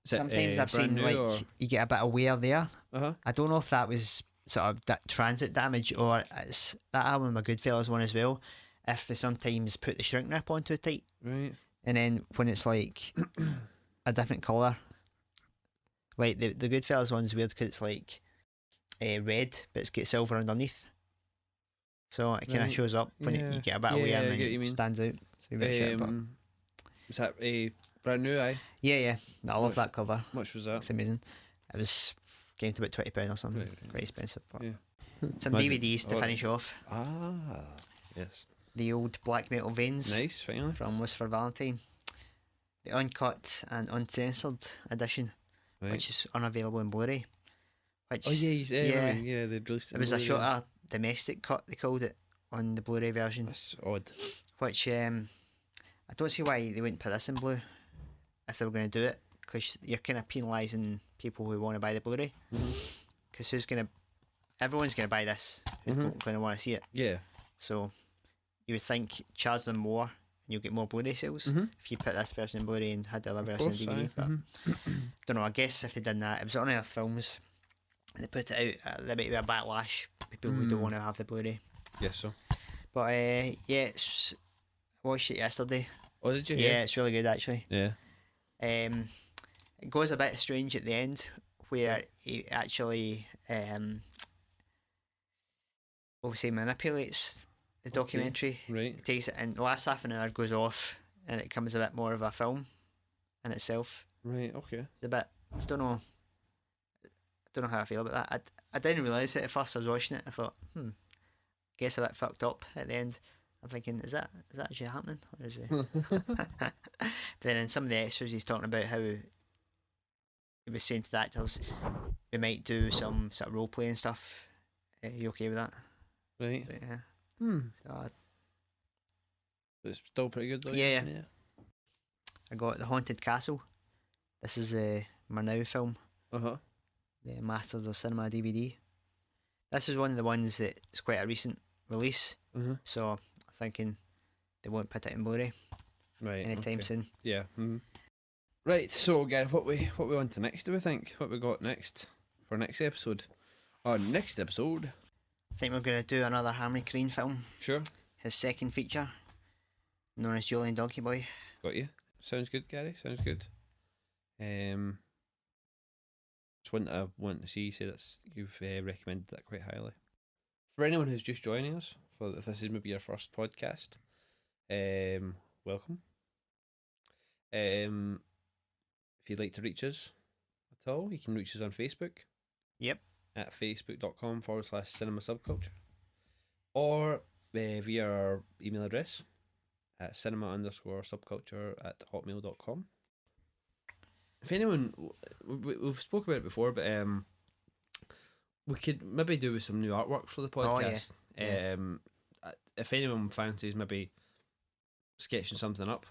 Sometimes I've seen you get a bit of wear there. I don't know if that was sort of that transit damage or it's that album, a Goodfellas one as well. If they sometimes put the shrink wrap on too tight, right, and then when it's like a different colour, like the Goodfellas one's weird because it's like red, but it's got silver underneath, so it kind of shows up when you get a bit of wear and then it stands out. So is that a brand new? Yeah. I love that cover. How much was that? It's amazing. It was came to about £20 or something. Right. Quite expensive. But some Imagine. DVDs to finish off. Yes. The old Black Metal Veins. Nice, finally. From Lust for Valentine. The uncut and uncensored edition, which is unavailable in Blu-ray. Which they released it. It was a shorter domestic cut, they called it, on the Blu-ray version. That's odd. Which I don't see why they wouldn't put this in blue if they were going to do it, because you're kind of penalising people who want to buy the Blu-ray. Because everyone's going to buy this who's going to want to see it. Yeah. So you would think charge them more and you'll get more Blu-ray sales if you put this version in Blu-ray and had the other version in DVD. But don't know, I guess if they did that, it was on other films and they put it out, there might be a backlash, people who don't want to have the Blu-ray. Yes, so. But I watched it yesterday. Oh, did you? Yeah, it's really good actually. Yeah. it goes a bit strange at the end, where he actually obviously manipulates the documentary. Right. It takes it, and the last half an hour goes off, and it becomes a bit more of a film in itself. Right. Okay. It's a bit. I don't know how I feel about that. I didn't realise it at first. I was watching it. I thought, guess a bit fucked up at the end. I'm thinking, is that actually happening, or is it? But then in some of the extras, he's talking about how he was saying to the actors, we might do some sort of role playing stuff. Are you okay with that? Right. So, yeah. So It's still pretty good though. yeah. I got The Haunted Castle. This is my now film, Uh-huh. the Masters of Cinema DVD. This is one of the ones that's quite a recent release, so I'm thinking they won't put it in Blu-ray Right. anytime soon. Yeah. Right. So, Gary, what we on to next? Do we think what we got next for next episode? Our next episode. I think we're going to do another Harmony Korine film. Sure. His second feature, known as Julian Donkey Boy. Got you. Sounds good, Gary. Sounds good. Just want to see. Say that's you've recommended that quite highly. For anyone who's just joining us, if this is maybe your first podcast, welcome. If you'd like to reach us at all, you can reach us on Facebook. Yep. At facebook.com/cinema subculture, or via our email address at cinema_subculture@hotmail.com. If anyone, we've spoken about it before, but we could maybe do with some new artwork for the podcast. Oh, yeah. If anyone fancies maybe sketching something up,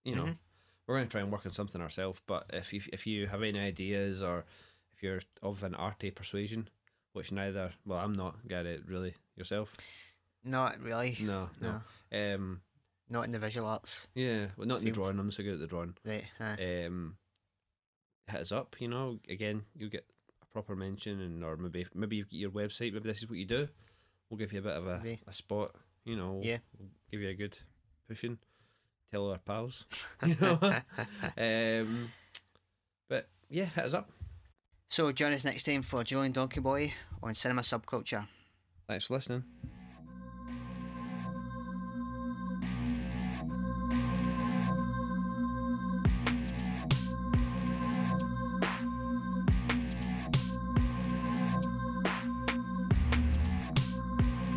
we're going to try and work on something ourselves. But if you have any ideas, or if you're of an arty persuasion, which neither, well, I'm not, Gary, really, yourself? Not really. No. Not in the visual arts. Yeah, well, not in the drawing. I'm so good at the drawing. Right. Hit us up. Again, you'll get a proper mention, or maybe you've got your website. Maybe this is what you do. We'll give you a bit of a spot. We'll give you a good pushing. Tell our pals. But yeah, hit us up. So join us next time for Julian Donkey Boy on Cinema Subculture. Thanks for listening.